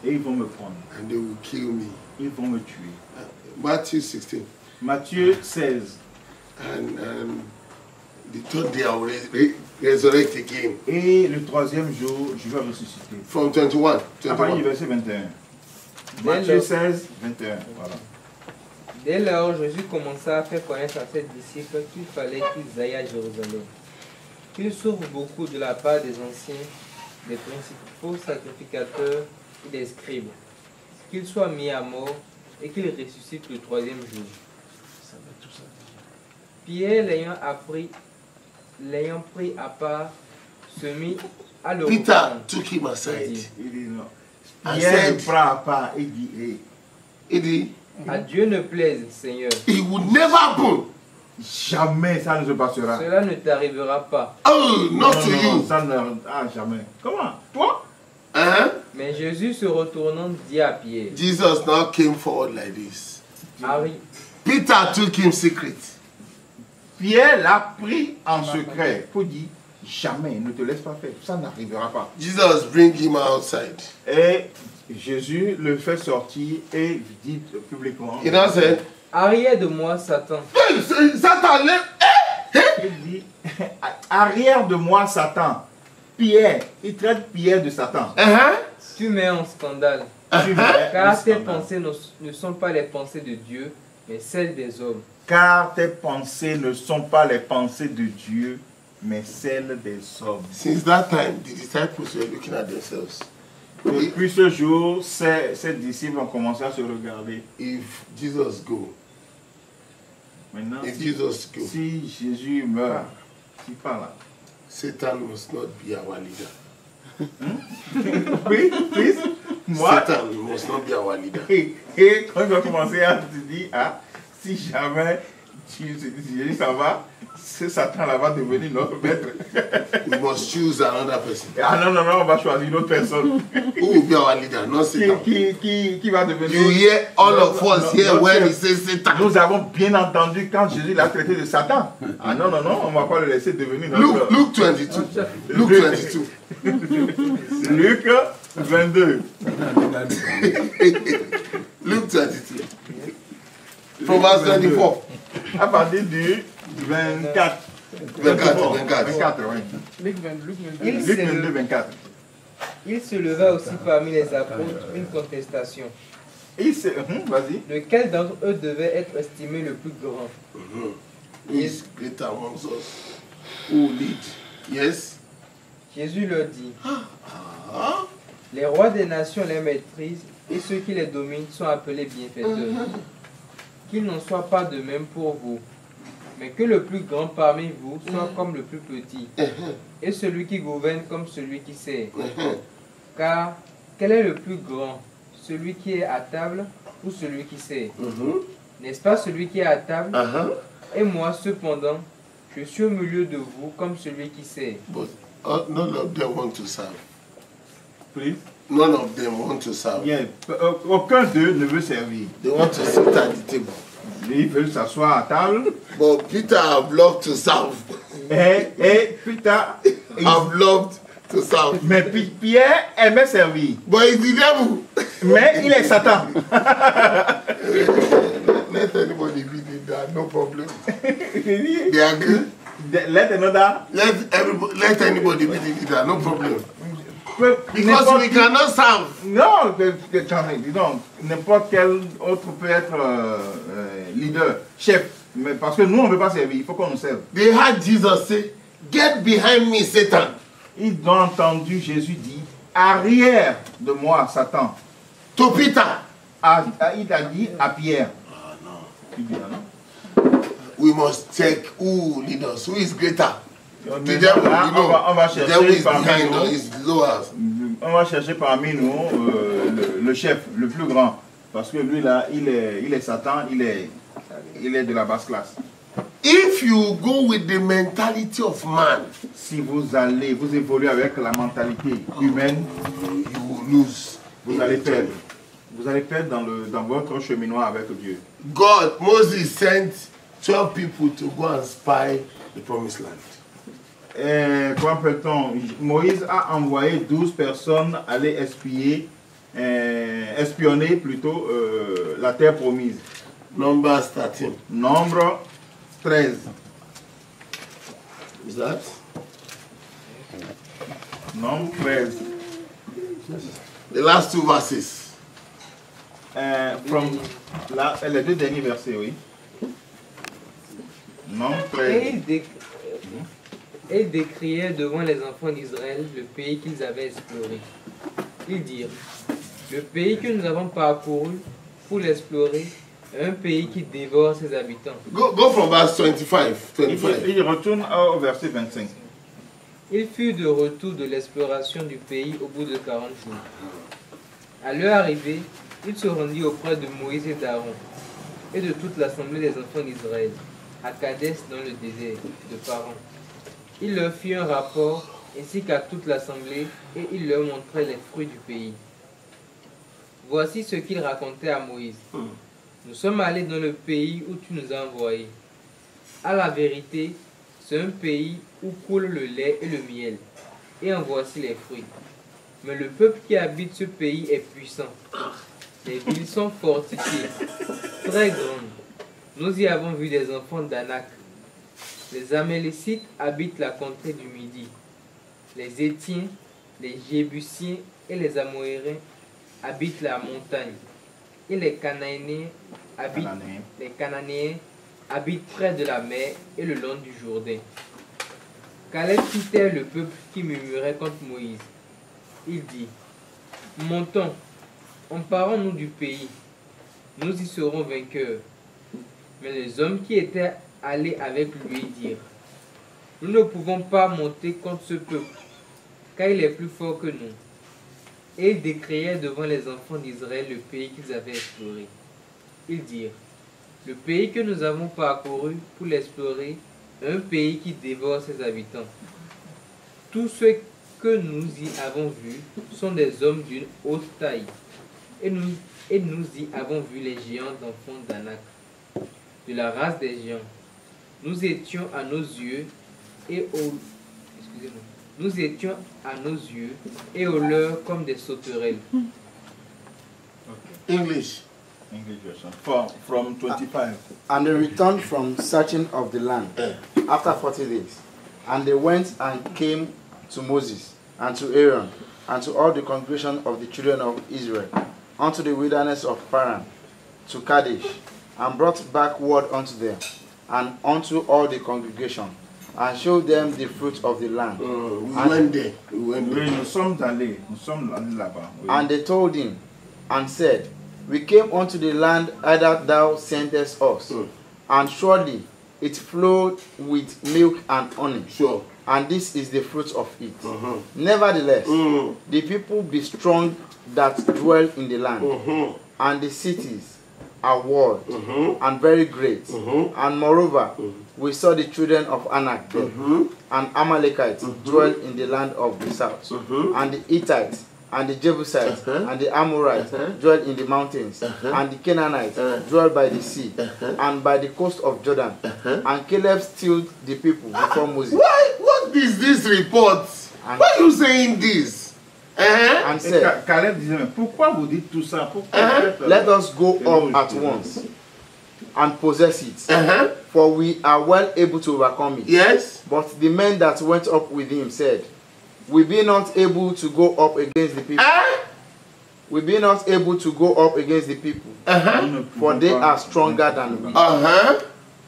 et ils vont me prendre, and they will kill me. ils vont me tuer. Matthew 16. Matthieu 16. And the third day I will resurrect again. Et le troisième jour, je vais ressusciter. From 21. À partir du 21. verset 21. Matthieu 16, 21. Voilà. Dès lors, Jésus commença à faire connaître à ses disciples qu'il fallait qu'ils aillent à Jérusalem, qu'ils souffrent beaucoup de la part des anciens, des principaux sacrificateurs et des scribes, qu'ils soient mis à mort et qu'ils ressuscitent le troisième jour. Pierre, l'ayant pris à part, se mit à le Peter reprendre. took him aside. Il dit non. I Pierre said- le prend à part et dit, hey, He did. À Dieu ne plaise, Seigneur. It would never happen. jamais ça ne se passera. Cela ne t'arrivera pas. Oh, not to non, you. ça ne... Ah, jamais. Comment? Toi? Uh-huh. Mais Jésus, se retournant, dit à Pierre, Jesus now came forward like this. Harry, Peter took him secret. Pierre l'a pris en secret pour dire, jamais, ne te laisse pas faire. Ça n'arrivera pas. Jesus bring him outside. Et Jésus le fait sortir et dit publiquement, He now said, arrière de moi, Satan. hey, Satan left. il dit, arrière de moi Satan. Pierre, il traite Pierre de Satan. Uh-huh. Tu mets en scandale, Tu mets car un tes scandale. pensées ne sont pas les pensées de Dieu, mais celles des hommes. Car tes pensées ne sont pas les pensées de Dieu, mais celles des hommes. Since that time, the disciples were looking at themselves. Depuis ce jour, ces disciples ont commencé à se regarder. If Jesus go, Maintenant, if Jesus go, si Jésus meurt, s'il part là. Satan must not be our leader. Oui, please. Moi, Satan must not be our leader. et quand ils ont commencé à se dire, ah, si jamais Jésus s'en va, ce Satan là va devenir notre maître. We must choose another person. Ah non, non, non, on va choisir une autre personne. Who will be our leader? Not Satan. Qui va devenir... You hear all of us here non, when non. he says Satan. Nous avons bien entendu quand Jésus l'a traité de Satan. Ah non, non, non, on ne va pas le laisser devenir notre... Luke 22. Luke 22. Luc 22. Luke 22. From verse 24. À partir du 24. 24. oui. Luc 22. Il Luc se 22, leva- 24. Il se leva aussi parmi les apôtres une contestation. Vas-y. Lequel d'entre eux devait être estimé le plus grand? Who is greater amongst us? Who will lead? Yes. Jésus leur dit, les rois des nations les maîtrisent et ceux qui les dominent sont appelés bienfaiteurs. Qu'il n'en soit pas de même pour vous, mais que le plus grand parmi vous soit comme le plus petit, et celui qui gouverne comme celui qui sert. Car quel est le plus grand, celui qui est à table ou celui qui sert? N'est-ce pas celui qui est à table? Et moi cependant, je suis au milieu de vous comme celui qui sert. But none of them want to serve. Please. None of them want to serve. Yeah. Aucun d'eux ne veut servir. They want to sit at the table. Lui, il veut s'asseoir à table. But Peter have loved to serve. Et Peter, I've loved to serve. mais Pierre aimait servir. But it's the devil. Mais il est Satan. Let anybody be in that, no problem. They agree? Let another. Let anybody be the leader, no problem. Because we cannot serve. Non, disons, n'importe quel autre peut être leader, chef. Mais parce que nous, on ne peut pas servir, il faut qu'on nous serve. They heard Jesus say, "Get behind me, Satan." Ils ont entendu Jésus dire, arrière de moi, Satan. To Peter. Il a dit à Pierre. Ah non. Il dit, non? We must check who lead us, who is greater. The Mais devil, là, you know, on va the devil chercher is parmi behind nous. us, is below us. On va chercher parmi nous le chef, le plus grand. Parce que lui là, il est Satan, il est de la basse classe. If you go with the mentality of man, Si vous évoluez avec la mentalité humaine, you will lose. vous allez perdre. Vous allez perdre dans votre cheminement avec Dieu. God, Moses sent 12 people to go and spy the promised land. Comment peut-on? Moïse a envoyé 12 personnes aller espionner plutôt la terre promise. Numbers 13. Nombre 13. Is that? Nombre 13. The last two verses. Les deux derniers versets, oui. Nombre 13. Et ils décrièrent devant les enfants d'Israël le pays qu'ils avaient exploré. Ils dirent, le pays que nous avons parcouru pour l'explorer est un pays qui dévore ses habitants. Go from verse 25. Il retourne au verset 25. Ils furent de retour de l'exploration du pays au bout de 40 jours. À leur arrivée, ils se rendirent auprès de Moïse et d'Aaron et de toute l'assemblée des enfants d'Israël, à Kadès dans le désert de Paran. Il leur fit un rapport ainsi qu'à toute l'assemblée et il leur montrait les fruits du pays. Voici ce qu'il racontait à Moïse. Nous sommes allés dans le pays où tu nous as envoyés. À la vérité, c'est un pays où coule le lait et le miel. Et en voici les fruits. Mais le peuple qui habite ce pays est puissant. Les villes sont fortifiées, très grandes. Nous y avons vu des enfants d'Anak. Les Amélécites habitent la contrée du Midi. Les Étiens, les Jébusiens et les Amoréens habitent la montagne. Et les Cananéens habitent près de la mer et le long du Jourdain. Caleb quittait le peuple qui murmurait contre Moïse. Il dit, montons, emparons-nous du pays, nous y serons vainqueurs. Mais les hommes qui étaient allés avec lui dirent, nous ne pouvons pas monter contre ce peuple, car il est plus fort que nous. Et ils décrièrent devant les enfants d'Israël le pays qu'ils avaient exploré. Ils dirent, le pays que nous avons parcouru pour l'explorer est un pays qui dévore ses habitants. Tous ceux que nous y avons vus sont des hommes d'une haute taille, et nous y avons vu les géants d'enfants d'Anak, de la race des géants. Nous étions à nos yeux et aux leurs comme des sauterelles. English. English version. From 25. And they returned from searching of the land after 40 days. And they went and came to Moses and to Aaron and to all the congregation of the children of Israel unto the wilderness of Paran, to Kadesh, and brought back word unto them and unto all the congregation, and showed them the fruit of the land. We went there. Oui, nous sommes allés là-bas. Oui. And they told him and said, we came unto the land whither thou sentest us, and surely it flowed with milk and honey. Sure. And this is the fruit of it. Nevertheless, the people be strong that dwell in the land, and the cities are walled and very great. And moreover, we saw the children of Anak there, and Amalekites dwell in the land of the south, and the Hittites, and the Jebusites, and the Amorites dwelt in the mountains, and the Canaanites dwelt by the sea, and by the coast of Jordan. And Caleb stilled the people before Moses. Why? What is this report? Why are you saying this? And said, Caleb disait, mais pourquoi vous dites tout ça? Pourquoi let us go up at once and possess it, for we are well able to overcome it. Yes. But the men that went up with him said, we be not able to go up against the people. We be not able to go up against the people, for they are stronger than we.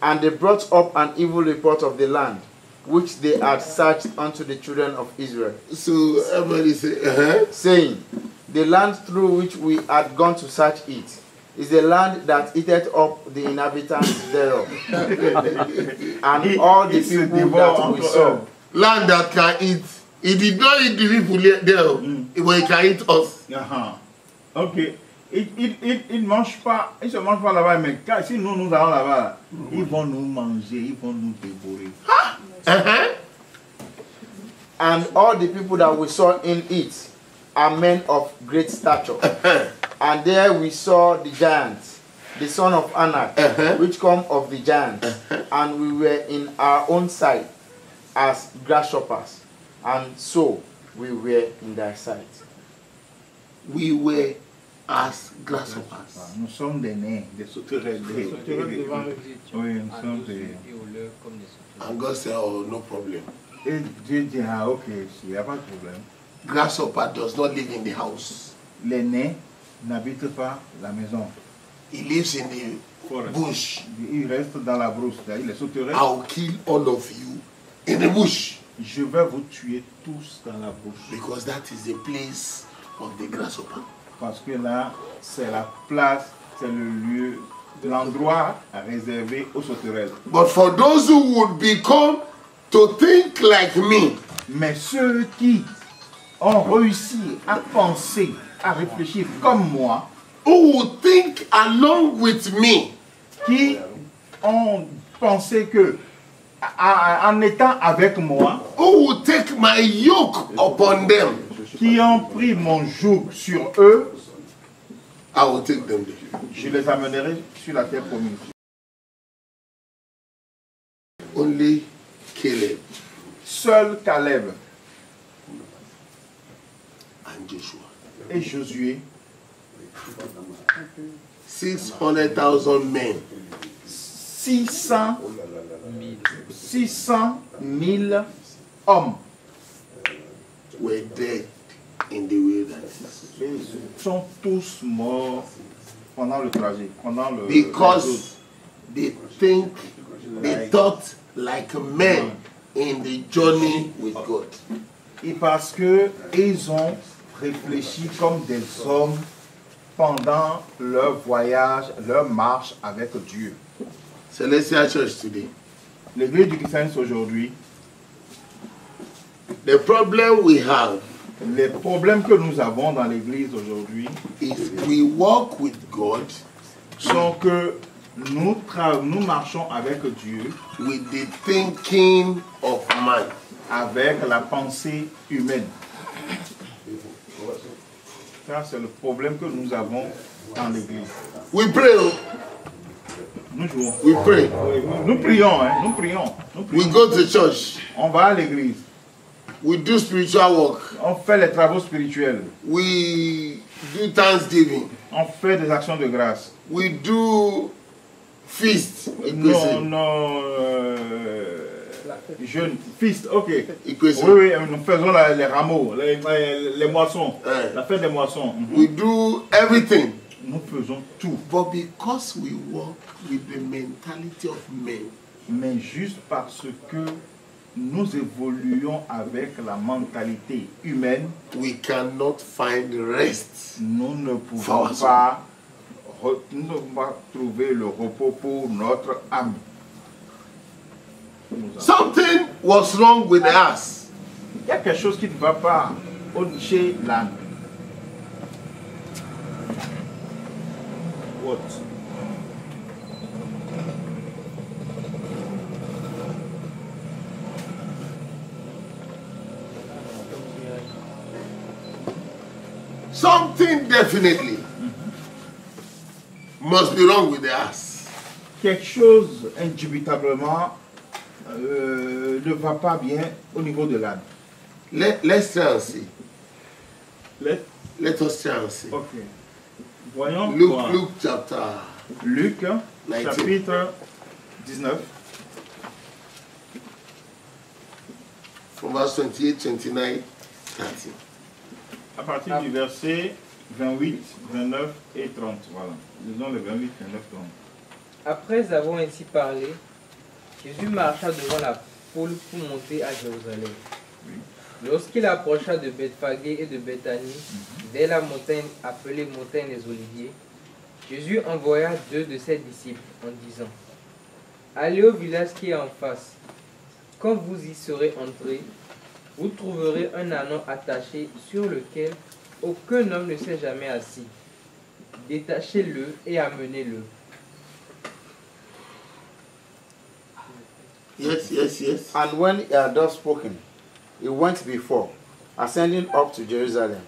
And they brought up an evil report of the land, which they had searched unto the children of Israel. So everybody say, saying, the land through which we had gone to search it is a land that eateth up the inhabitants thereof, and all the people that we saw. Land that can eat. It did not eat the people there, but it can eat us. Ok. Ils ne mangent pas, ils se mangent pas là-bas, mais si nous allons là-bas, ils vont nous manger, ils vont nous dévorer. And all the people that we saw in it are men of great stature. And there we saw the giants, the son of Anak, which come of the giants. And we were in our own sight as grasshoppers, and so we were in their sight. We were as grasshoppers. Nous sommes des nains, des sauterelles. Oui, nous sommes des... And God said, oh, no problem. Et Dieu dit, ah ok, il n'y a pas de problème. Grasshopper does not live in the house. Les nains n'habitent pas la maison. He lives in the bush. Il reste dans la brousse, les sauterelles. I'll kill all of you in the bush. Je vais vous tuer tous dans la brousse. Because that is the place of the grasshopper. Parce que là, c'est la place, c'est le lieu, l'endroit réservé aux sauterelles. But for those who would become to think like me, mais ceux qui ont réussi à penser, à réfléchir comme moi, who would think along with me, qui ont pensé que en étant avec moi, who would take my yoke upon them, qui ont pris mon joug sur eux, I will take them there. Je les amènerai sur la terre promise. Only Caleb. Seul Caleb and Joshua. Et Josué. 600,000 men. 600,000 hommes were dead in the wilderness. Ils sont tous morts pendant le trajet, pendant le because they thought like men in the journey with God. Et parce que ils ont réfléchi comme des hommes pendant leur voyage, leur marche avec Dieu. Celestial Church today. L'église du Christ aujourd'hui. The problem we have. Les problèmes que nous avons dans l'église aujourd'hui, is we walk with God, sont que nous marchons avec Dieu, with the thinking of man, avec la pensée humaine. Ça, c'est le problème que nous avons dans l'église. We pray. Nous jouons. We pray. Nous prions, hein, nous prions. We go to church. On va à l'église. We do spiritual work. On fait les travaux spirituels. We do thanksgiving. On fait des actions de grâce. We do feast. Jeûne, feast, ok. Oui, nous faisons les rameaux, les moissons, la fête des moissons. We do everything. Nous faisons tout. But because we walk with the mentality of men. Mais juste parce que nous évoluons avec la mentalité humaine, we cannot find rest. Nous ne pouvons pas trouver le repos pour notre âme. Something was wrong with us. Il y a quelque chose qui ne va pas chez l'âme. What? Something definitely must be wrong with the ass. Quelque chose indubitablement ne va pas bien au niveau de l'âne. Let's try and see. Let- Let us try and see. Ok. Voyons voir. Luke chapter Luc, 19. chapitre 19, from verse 28, 29, 30. à partir du verset 28, 29 et 30. Voilà. Disons le 28, 29, 30. Après avoir ainsi parlé, Jésus marcha devant la foule pour monter à Jérusalem. Lorsqu'il approcha de Bethphagée et de Béthanie, dès la montagne appelée montagne des Oliviers, Jésus envoya 2 de ses disciples en disant: Allez au village qui est en face. Quand vous y serez entrés, vous trouverez un ânon attaché sur lequel aucun homme ne s'est jamais assis. Détachez-le et amenez-le. Yes, yes, yes. And when he had thus spoken, he went before, ascending up to Jerusalem.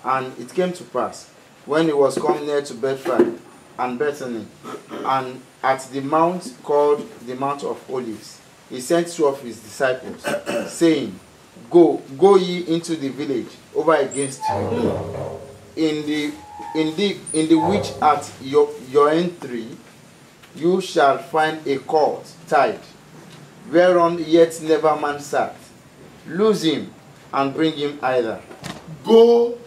And it came to pass, when he was come near to Bethphage and Bethany, and at the mount called the Mount of Olives, he sent 2 of his disciples, saying, Go ye into the village over against you. In the which at your entry you shall find a colt tied, whereon yet never man sat. Loose him and bring him hither. Go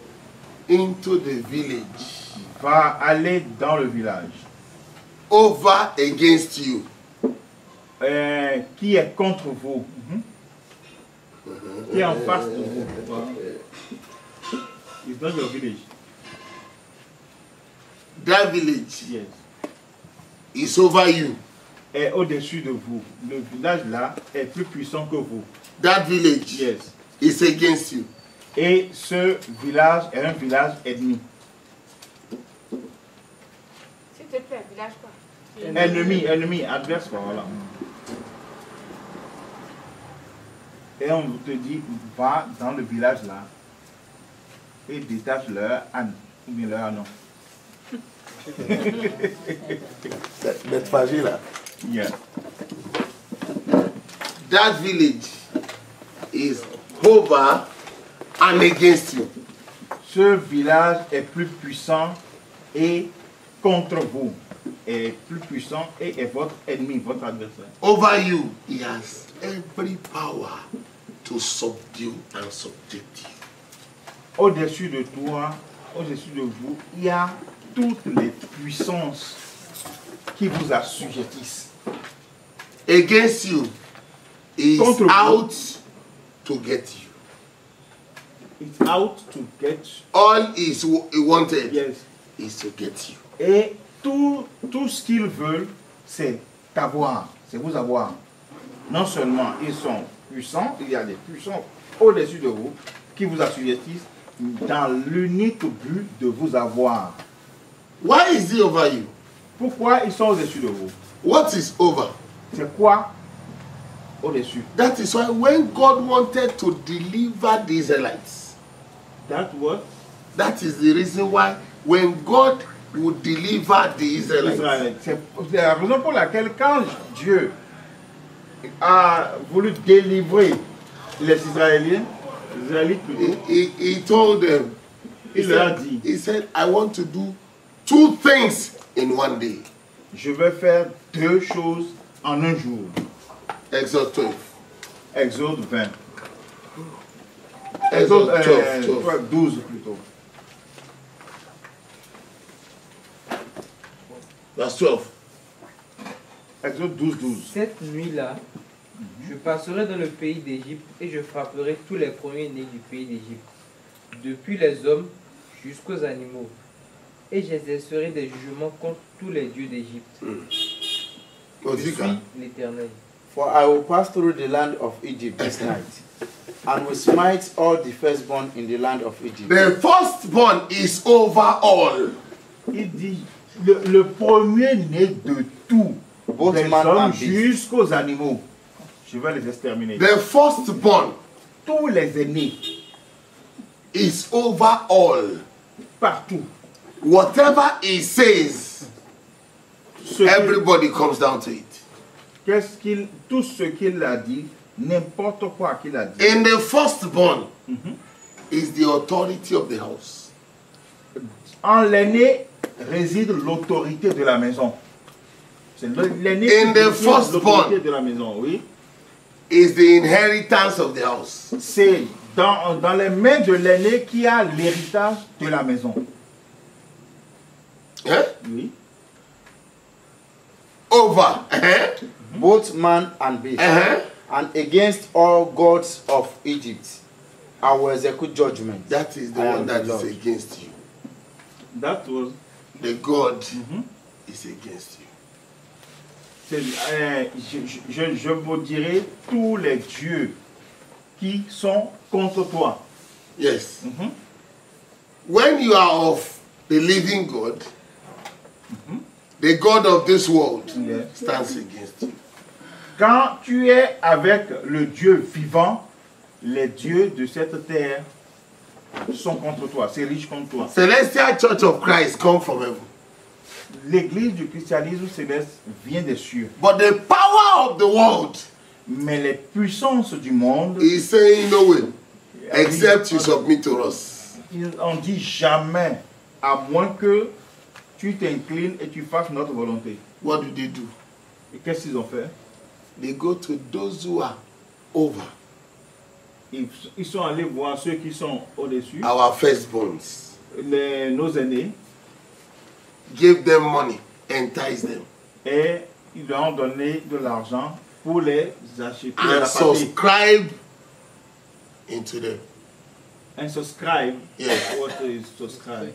into the village Va aller dans le village over against you. qui est contre vous, qui est en face de vous. It's not your village. That village Yes. is over you. Est au-dessus de vous. Le village là est plus puissant que vous. That village Yes. is against you. Et ce village est un village ennemi. S'il te plaît, village quoi? Ennemi, adverse, quoi, voilà. Et on te dit, va dans le village là et détache leur âne, ou bien leur âne. Bethphage là. Yeah. That village is over and against you. Ce village est plus puissant et contre vous. Est plus puissant et est votre ennemi, votre adversaire. Over you, he has every power to subdue and subject you. Au-dessus de toi, au-dessus de vous, il y a toutes les puissances qui vous assujettissent. Against you, he is Contre vous. out to get you. It's out to get All he wanted yes. is to get you. Et tout ce qu'ils veulent, c'est t'avoir, c'est vous avoir. Non seulement ils sont puissants, il y a des puissants au-dessus de vous qui vous assujettissent dans l'unique but de vous avoir. Why is he over you? Pourquoi ils sont au-dessus de vous? What is over? C'est quoi au-dessus? That is why when God wanted to deliver the Israelites, That what? that is the reason why when God would deliver the Israelites, Israël. C'est la raison pour laquelle quand Dieu a voulu délivrer les Israéliens, les Israélites plutôt, he told them, il leur a dit, he said, I want to do 2 things in one day. je vais faire 2 choses en un jour. Exodus 12. Exode 20. Exode Exode 12. 12 plutôt. Verse 12. Exode 12, 12. Cette nuit-là, je passerai dans le pays d'Égypte et je frapperai tous les premiers-nés du pays d'Égypte, depuis les hommes jusqu'aux animaux. Et j'exercerai des jugements contre tous les dieux d'Égypte. Je suis l'Éternel. For I will pass through the land of Egypt this night, and will smite all the firstborn in the land of Egypt. The firstborn is over all. Il dit, le premier-né de tout, Both des man hommes and beast. jusqu'aux animaux, je vais les exterminer. The firstborn Tous les aînés is over all. partout. Whatever he says, everybody Tout comes down to it. ce qu'il a dit, n'importe quoi qu'il a dit. In the firstborn is the authority of the house. En l'aîné réside l'autorité de la maison. C'est l'aîné In qui the réside firstborn. l'autorité de la maison, oui. Is the inheritance of the house. C'est dans les mains de l'aîné qui a l'héritage de la maison. Hein? Oui. Over. both man and beast, and against all gods of Egypt, I will execute judgment. That is the I one am that the is Lord. against you. That was, The God is against you. je vous dirai tous les dieux qui sont contre toi. Yes. When you are of the living God, the God of this world Yes. stands against you. Quand tu es avec le Dieu vivant, les dieux de cette terre sont contre toi, c'est riche contre toi. Celestial Church of Christ come from heaven. L'église du christianisme céleste vient des cieux. But the power of the world Mais les puissances du monde, is saying no way, except you submit to us. on dit jamais, à moins que tu t'inclines et tu fasses notre volonté. What do they do? Et qu'est-ce qu'ils ont fait? They go to those who are over, Ils sont allés voir ceux qui sont au-dessus, our firstborns, nos aînés, give them money, entice them, et ils leur ont donné de l'argent pour les acheter. and les rapatrier. subscribe into them. And subscribe. Yes. What is subscribe?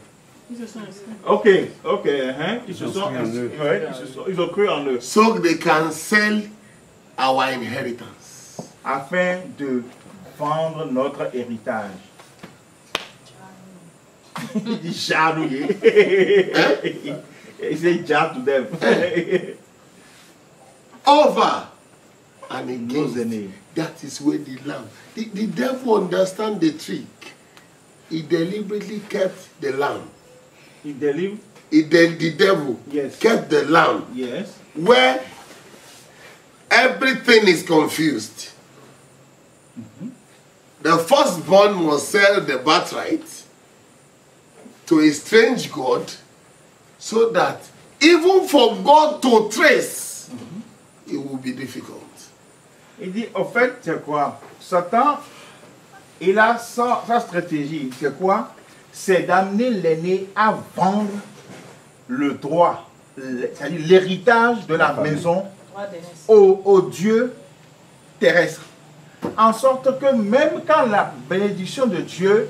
Ok. Ils ont cru en eux. So they can sell our inheritance. Afin de vendre notre héritage. Il dit jaloué. Il dit jar to them. Over and Nos against. aînés. That is where the lamb. The devil understand the trick. He deliberately kept the lamb. Il délivre. The devil Yes. kept the lamb Yes. where everything is confused. The firstborn must sell the birthright to a strange God so that even for God to trace, it will be difficult. Il dit, au fait, c'est quoi? Satan, il a sa stratégie. C'est quoi? C'est d'amener l'aîné à vendre le droit, c'est-à-dire l'héritage de la maison au Dieu terrestre. En sorte que même quand la bénédiction de Dieu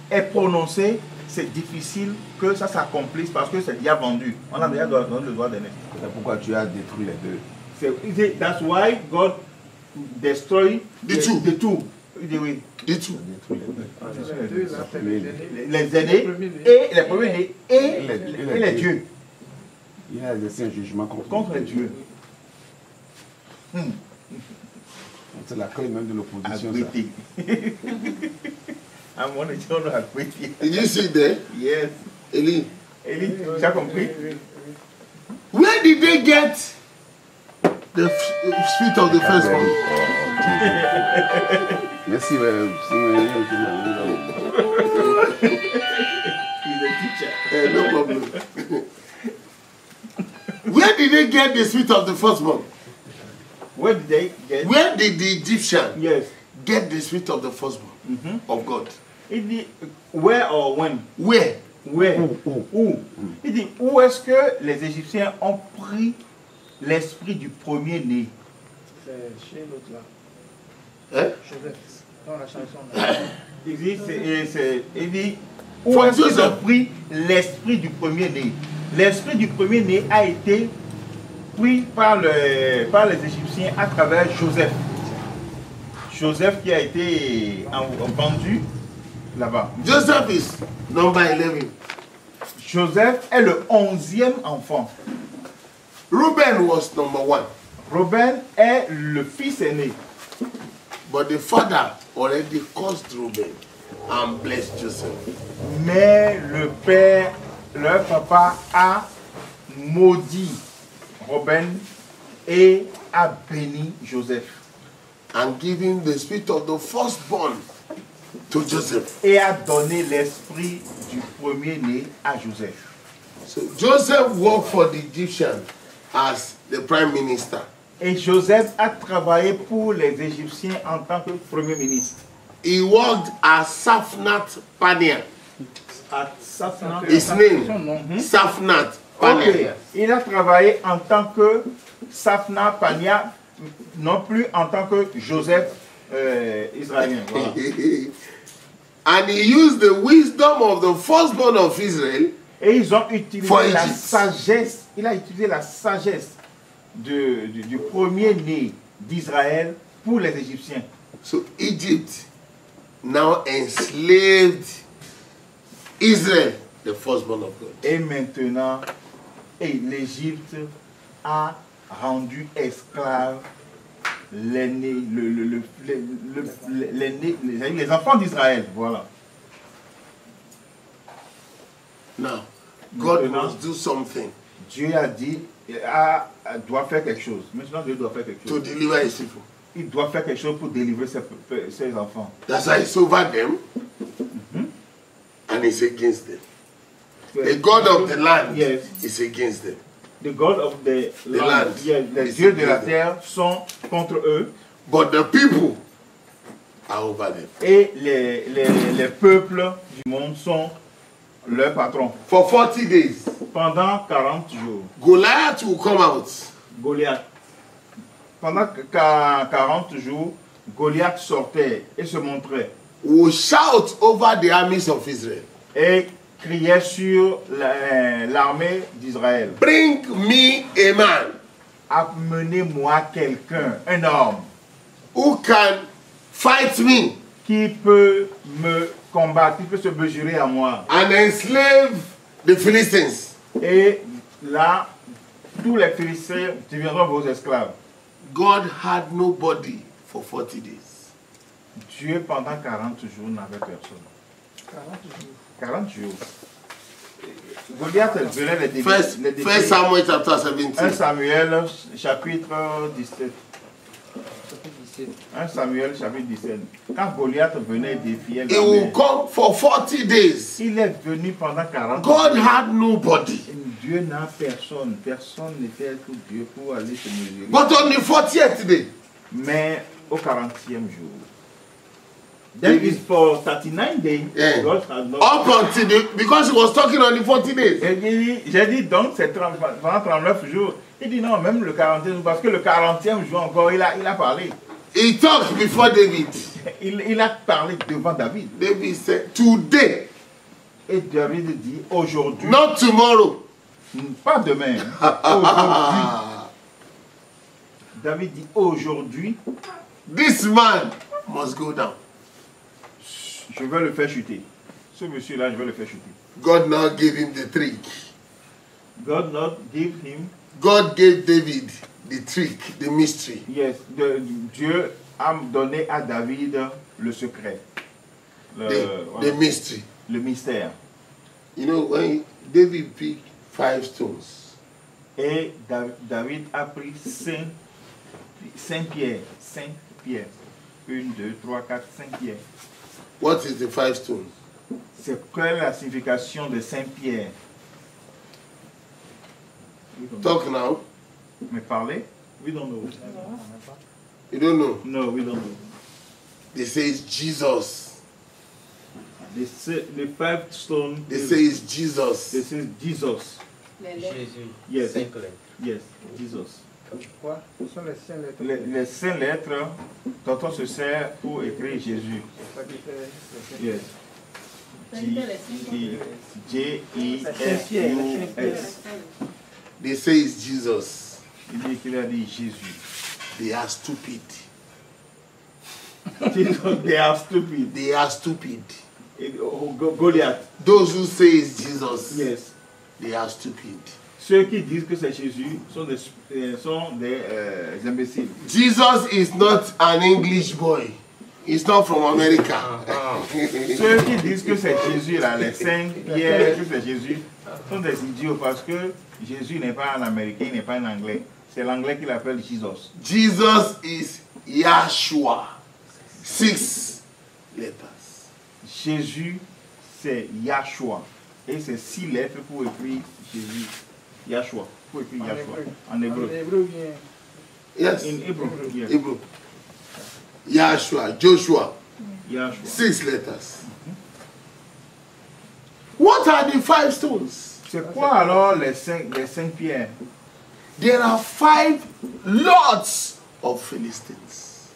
est prononcée, c'est difficile que ça s'accomplisse parce que c'est déjà vendu. On a déjà donné le droit d'aîné. C'est pourquoi tu as détruit les deux. That's why God destroy The two. The two. Il dit oui. The two. Les aînés et les premiers-nés et les dieux. Il a laissé un jugement Contre les dieux. C'est la clé même de l'opposition. Agreed. I'm one of you agreed. Did you see there? Yes. Eli? Eli, tu as compris? Where did they get the spirit of the firstborn? Merci. He's a teacher. No problem. Where did they get the spirit of the firstborn? Where did they get? Where did the Egyptian Yes. get the spirit of the firstborn of God? Il dit where or when? Where? Where? Où? Il dit où est-ce que les Égyptiens ont pris l'esprit du premier-né? C'est chez l'autre là. Hein? Joseph. Dans la chanson là. Il dit, il dit où For est-ce qu'ils ont Joseph. pris l'esprit du premier-né? L'esprit du premier-né a été pris par les Égyptiens à travers Joseph. Joseph qui a été vendu là-bas. Joseph is number 11. Joseph est le 11e enfant. Reuben was number 1. Reuben est le fils aîné. But the father already caused Reuben and blessed Joseph. Mais le père, leur papa a maudit Reuben et a béni Joseph. And giving the spirit of the firstborn to Joseph. Et a donné l'esprit du premier-né à Joseph. So Joseph worked for the Egyptians as the prime minister. Et Joseph a travaillé pour les Égyptiens en tant que premier ministre. He worked as Safnat Paneah. À Safnat. His name, Safnat Paneah. Ok. Il a travaillé en tant que Safnat Paneah, non plus en tant que Joseph israélien. Voilà. And he used the wisdom of the firstborn of Israel. Et ils ont utilisé For la Egypt. sagesse. Il a utilisé la sagesse du premier-né d'Israël pour les Égyptiens. So Egypt now enslaved Israel, the firstborn of God. Et maintenant, l'Égypte a rendu esclaves les enfants d'Israël. Voilà. Now, God Maintenant, must do something Dieu a dit, doit faire quelque chose. Maintenant, Dieu doit faire quelque to chose. deliver his people. Il doit faire quelque chose pour délivrer ses enfants. That's why he's over them and he's against them. The God of the land Yes. is against them. The God of the land. land. Yes, les dieux de la terre sont contre eux. But the people are over them. Et les peuples du monde sont leurs patrons. For 40 days, Pendant 40 jours, Goliath will come out. Goliath. Pendant 40 jours, Goliath sortait et se montrait Will shout over the armies of Israel. et criait sur l'armée d'Israël. Bring me a man Amenez-moi quelqu'un, un homme, who can fight me qui peut me combattre, qui peut se mesurer à moi. and enslave the Philistines. Et là, tous les Philistins deviendront vos esclaves. God had nobody for 40 days. Dieu, pendant 40 jours, n'avait personne. 40 jours. Goliath venait les défier. First Samuel chapter 1 17. Samuel, chapitre 17. 1 Samuel, chapitre 17. Quand Goliath venait défier He will l'armée, come for 40 days. il est venu pendant 40 God jours. had nobody. Dieu n'a personne. Personne n'était tout Dieu pour aller se mesurer. But on the 40th day, Mais au 40e jour. That is for 39 days. Yeah. God has not. up until because he was talking on the 40 days. J'ai dit donc c'est pendant 39 jours. Il dit non, même le 40e jour, parce que le 40e jour encore, il a parlé. He talked before David. Il a parlé devant David. David said, today, Et David dit aujourd'hui, not tomorrow. pas demain, aujourd'hui. David dit aujourd'hui, This man must go down. je vais le faire chuter. Ce monsieur-là, je vais le faire chuter. God now gave him the trick. God not give him, God gave David the trick, the mystery. yes, Dieu a donné à David le secret, The mystery. le mystère. You know, when David picked 5 stones, Et David a pris 5 pierres. 5 pierres. 1, 2, 3, 4, 5 pierres. what is the 5 stones? C'est quelle la signification de 5 pierres? Talk now. Mais parlez? We don't know. You don't know. No, we don't know. They say it's Jesus. The 5 stones. They say it's Jesus. This is Jesus. Jésus. Yes. 5 lettres. Yes, Jesus. Quoi? Ce sont les 5 lettres. Les 5 lettres dont on se sert pour écrire Jésus. Ça qui fait les 5 Yes. J-I-S-U-S. They say it's Jesus. Il dit qu'il a dit Jésus. They are stupid. They are stupid. They are stupid. Goliath. Those who say it's Jesus, Yes. they are stupid. Ceux qui disent que c'est Jésus sont des imbéciles. Jesus is not an English boy. It's not from America. Ceux qui disent que c'est Jésus, là, les 5 pierres, que c'est Jésus, sont des idiots parce que Jésus n'est pas un Américain, il n'est pas un Anglais. C'est l'Anglais qui l'appelle Jesus. Jesus is Yahshua. 6 letters. Jésus, c'est Yahshua. Et c'est 6 lettres pour écrire Jésus. Yahshua. Pour écrire Yahshua. En hébreu. Yes. In Hebrew. Yes. Hebrew. Yahshua, Joshua. Yahshua. 6 letters. What are the 5 stones? C'est quoi alors les 5 pierres? There are 5 lots of Philistines.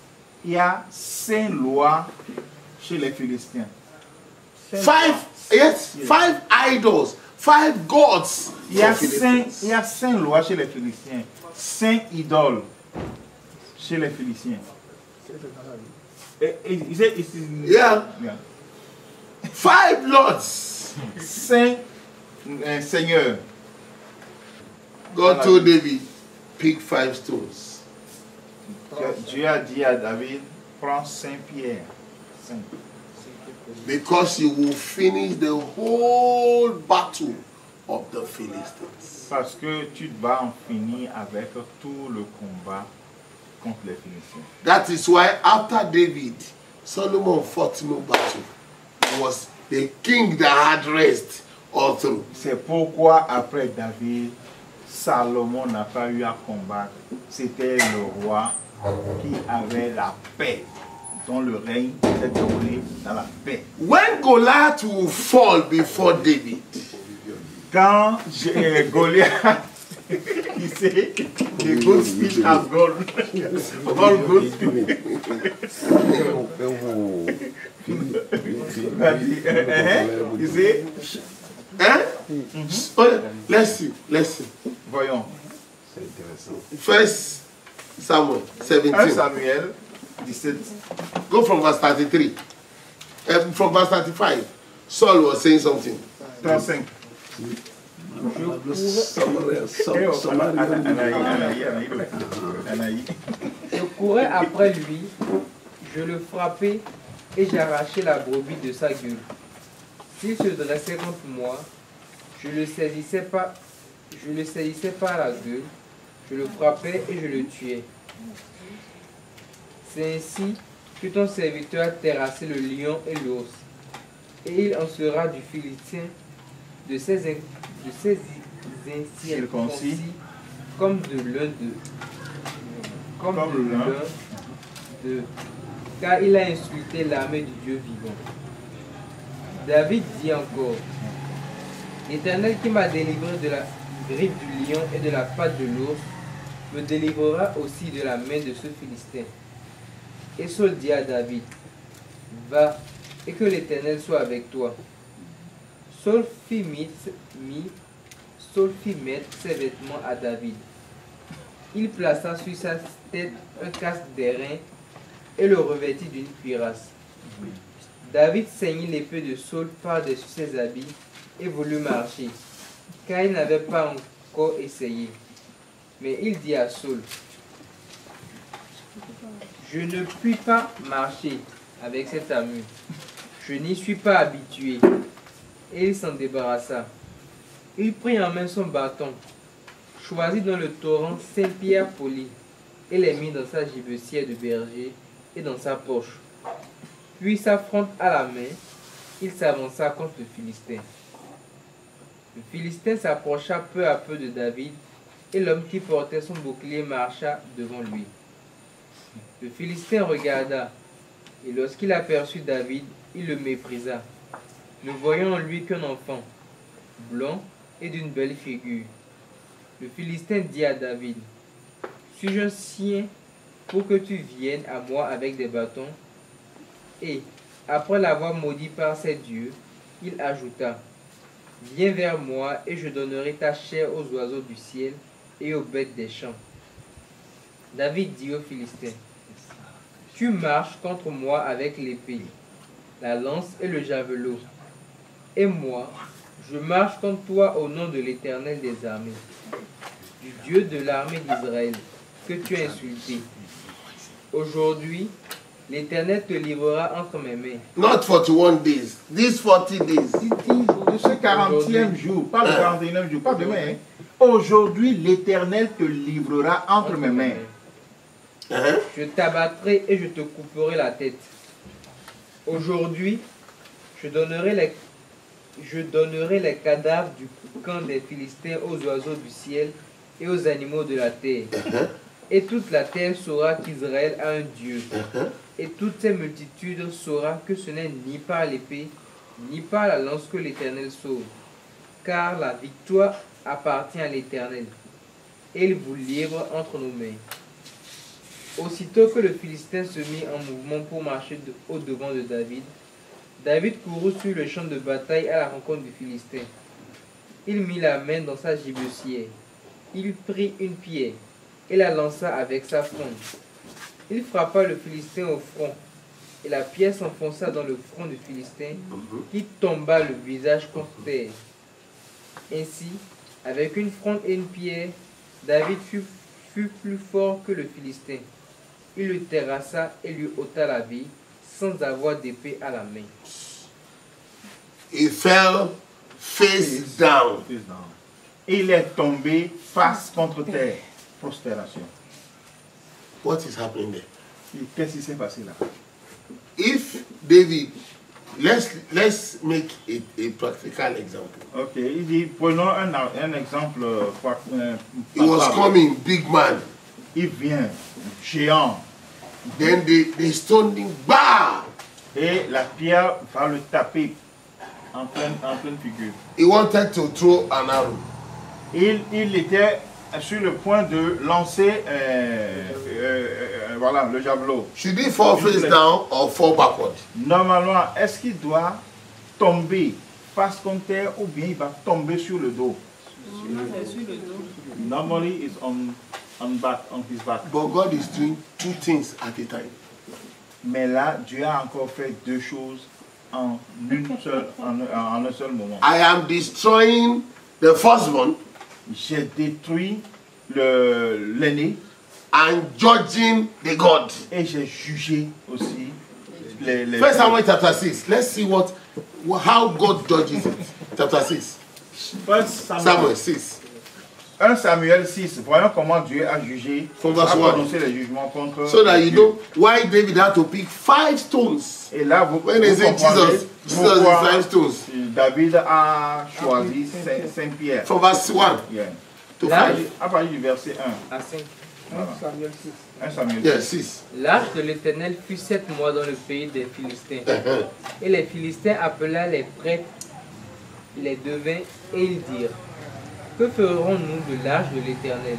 Il y a 5 lois chez les Philistins. 5 idols, 5 gods. Il y a for Philistines. 5 lois chez les Philistins. 5 idoles chez les Philistins. Yeah. 5 lords. 5 seigneurs. God told David, pick 5 stones. Dieu a dit à David, prends 5 pierres. 5. Because you will finish the whole battle of the Philistines. Parce que tu vas en finir avec tout le combat contre les Philistins. That is why after David, Solomon fought no battle. It was the king that had rest all through. C'est pourquoi après David, Salomon n'a pas eu à combattre. C'était le roi qui avait la paix, dont le règne s'est déroulé dans la paix. When Goliath will fall before David, Quand Goliath, il sait, the good speech has gone. All good speech. You see? Oh, let's see. Voyons. First Samuel 1 17. Samuel 17. Go from verse 33. From verse 35. Saul was saying something. 35. Je courais après lui, je le frappais et j'arrachais la brebis de sa gueule. S'il se dressait contre moi, je le saisissais par la gueule, je le frappais et je le tuais. C'est ainsi que ton serviteur a terrassé le lion et l'ours, et il en sera du Philistin de ses incirconcis comme de l'un d'eux. Car il a insulté l'armée du Dieu vivant. David dit encore, l'Éternel qui m'a délivré de la griffe du lion et de la patte de l'ours me délivrera aussi de la main de ce Philistin. Et Saul dit à David, va, et que l'Éternel soit avec toi. Saul fit mettre ses vêtements à David. Il plaça sur sa tête un casque d'airain et le revêtit d'une cuirasse. David ceignit l'épée de Saul par-dessus ses habits et voulut marcher, car il n'avait pas encore essayé. Mais il dit à Saul, je ne puis pas marcher avec cette armure, je n'y suis pas habitué. Et il s'en débarrassa. Il prit en main son bâton, choisit dans le torrent 5 pierres polies, et les mit dans sa gibecière de berger et dans sa poche. Puis sa fronte à la main, il s'avança contre le Philistin. Le Philistin s'approcha peu à peu de David, et l'homme qui portait son bouclier marcha devant lui. Le Philistin regarda, et lorsqu'il aperçut David, il le méprisa, ne voyant en lui qu'un enfant, blond et d'une belle figure. Le Philistin dit à David, suis-je un sien pour que tu viennes à moi avec des bâtons? Et, après l'avoir maudit par ses dieux, il ajouta, viens vers moi et je donnerai ta chair aux oiseaux du ciel et aux bêtes des champs. David dit au Philistin, tu marches contre moi avec l'épée, la lance et le javelot. Et moi, je marche contre toi au nom de l'Éternel des armées, du Dieu de l'armée d'Israël, que tu as insulté. Aujourd'hui, l'Éternel te livrera entre mes mains. Not 41 days. These 40 days. Il dit de ce 40e jour, pas le 41e jour, pas demain. Hein. Aujourd'hui, l'Éternel te livrera entre mes mains. Uh-huh. Je t'abattrai et je te couperai la tête. Aujourd'hui, je donnerai les cadavres du camp des Philistins aux oiseaux du ciel et aux animaux de la terre. Uh-huh. Et toute la terre saura qu'Israël a un Dieu. Uh-huh. Et toute ces multitudes saura que ce n'est ni par l'épée, ni par la lance que l'Éternel sauve. Car la victoire appartient à l'Éternel. Et il vous livre entre nos mains. Aussitôt que le Philistin se mit en mouvement pour marcher au-devant de David, David courut sur le champ de bataille à la rencontre du Philistin. Il mit la main dans sa gibecière. Il prit une pierre et la lança avec sa fronde. Il frappa le Philistin au front, et la pierre s'enfonça dans le front du Philistin, qui tomba le visage contre terre. Ainsi, avec une fronde et une pierre, David fut plus fort que le Philistin. Il le terrassa et lui ôta la vie, sans avoir d'épée à la main. He fell face down. Il est tombé face contre terre. Prosternation. What is happening there? Qu'est-ce qui s'est passé là? If David, let's make it a practical example. Ok, il dit, prenons un exemple. He was coming, big man. Il vient, géant. Then they stoned him, bah! Et la pierre va le taper en pleine figure. He wanted to throw an arrow. Il était sur le point de lancer voilà, le javelot. Should he fall face down or fall backward? Normalement, est-ce qu'il doit tomber face contre terre ou bien il va tomber sur le dos? Normally, it's on his back. But God is doing two things at a time. Mais là, Dieu a encore fait deux choses en un seul moment. I am destroying the firstborn. J'ai détruit l'aîné. And judging the God. Et j'ai jugé aussi les First Samuel chapter 6. Let's see how God judges it. Chapter 6. Samuel 6. 1 Samuel 6. Voyons comment Dieu a jugé, a prononcé les jugements contre. So that you know why David had to pick 5 stones. Et là, vous when they say Jesus is 5 stones. David a choisi Saint-Pierre. From verse 1 to 5. À partir du verset 1 à 5. 1 Samuel 6. 1 Samuel 6. Yeah, 6. L'arche de l'Éternel fut 7 mois dans le pays des Philistins. Et les Philistins appelèrent les prêtres, les devins, et ils dirent: que ferons-nous de l'arche de l'Éternel?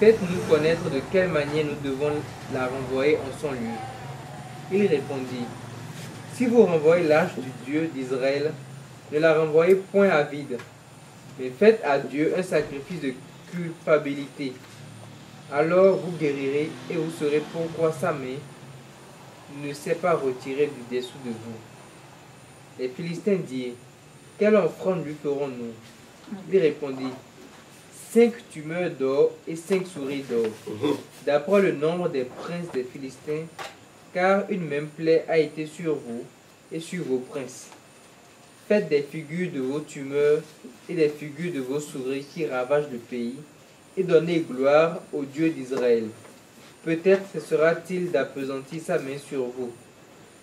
Faites-nous connaître de quelle manière nous devons la renvoyer en son lieu. Il répondit: si vous renvoyez l'arche du Dieu d'Israël, ne la renvoyez point à vide, mais faites à Dieu un sacrifice de culpabilité. Alors vous guérirez et vous saurez pourquoi sa main ne s'est pas retirée du dessous de vous. Les Philistins dirent: quelle offrande lui ferons-nous? Il répondit: 5 tumeurs d'or et 5 souris d'or, d'après le nombre des princes des Philistins, car une même plaie a été sur vous et sur vos princes. Faites des figures de vos tumeurs et des figures de vos souris qui ravagent le pays, et donnez gloire au Dieu d'Israël. Peut-être cessera-t-il d'appesantir sa main sur vous,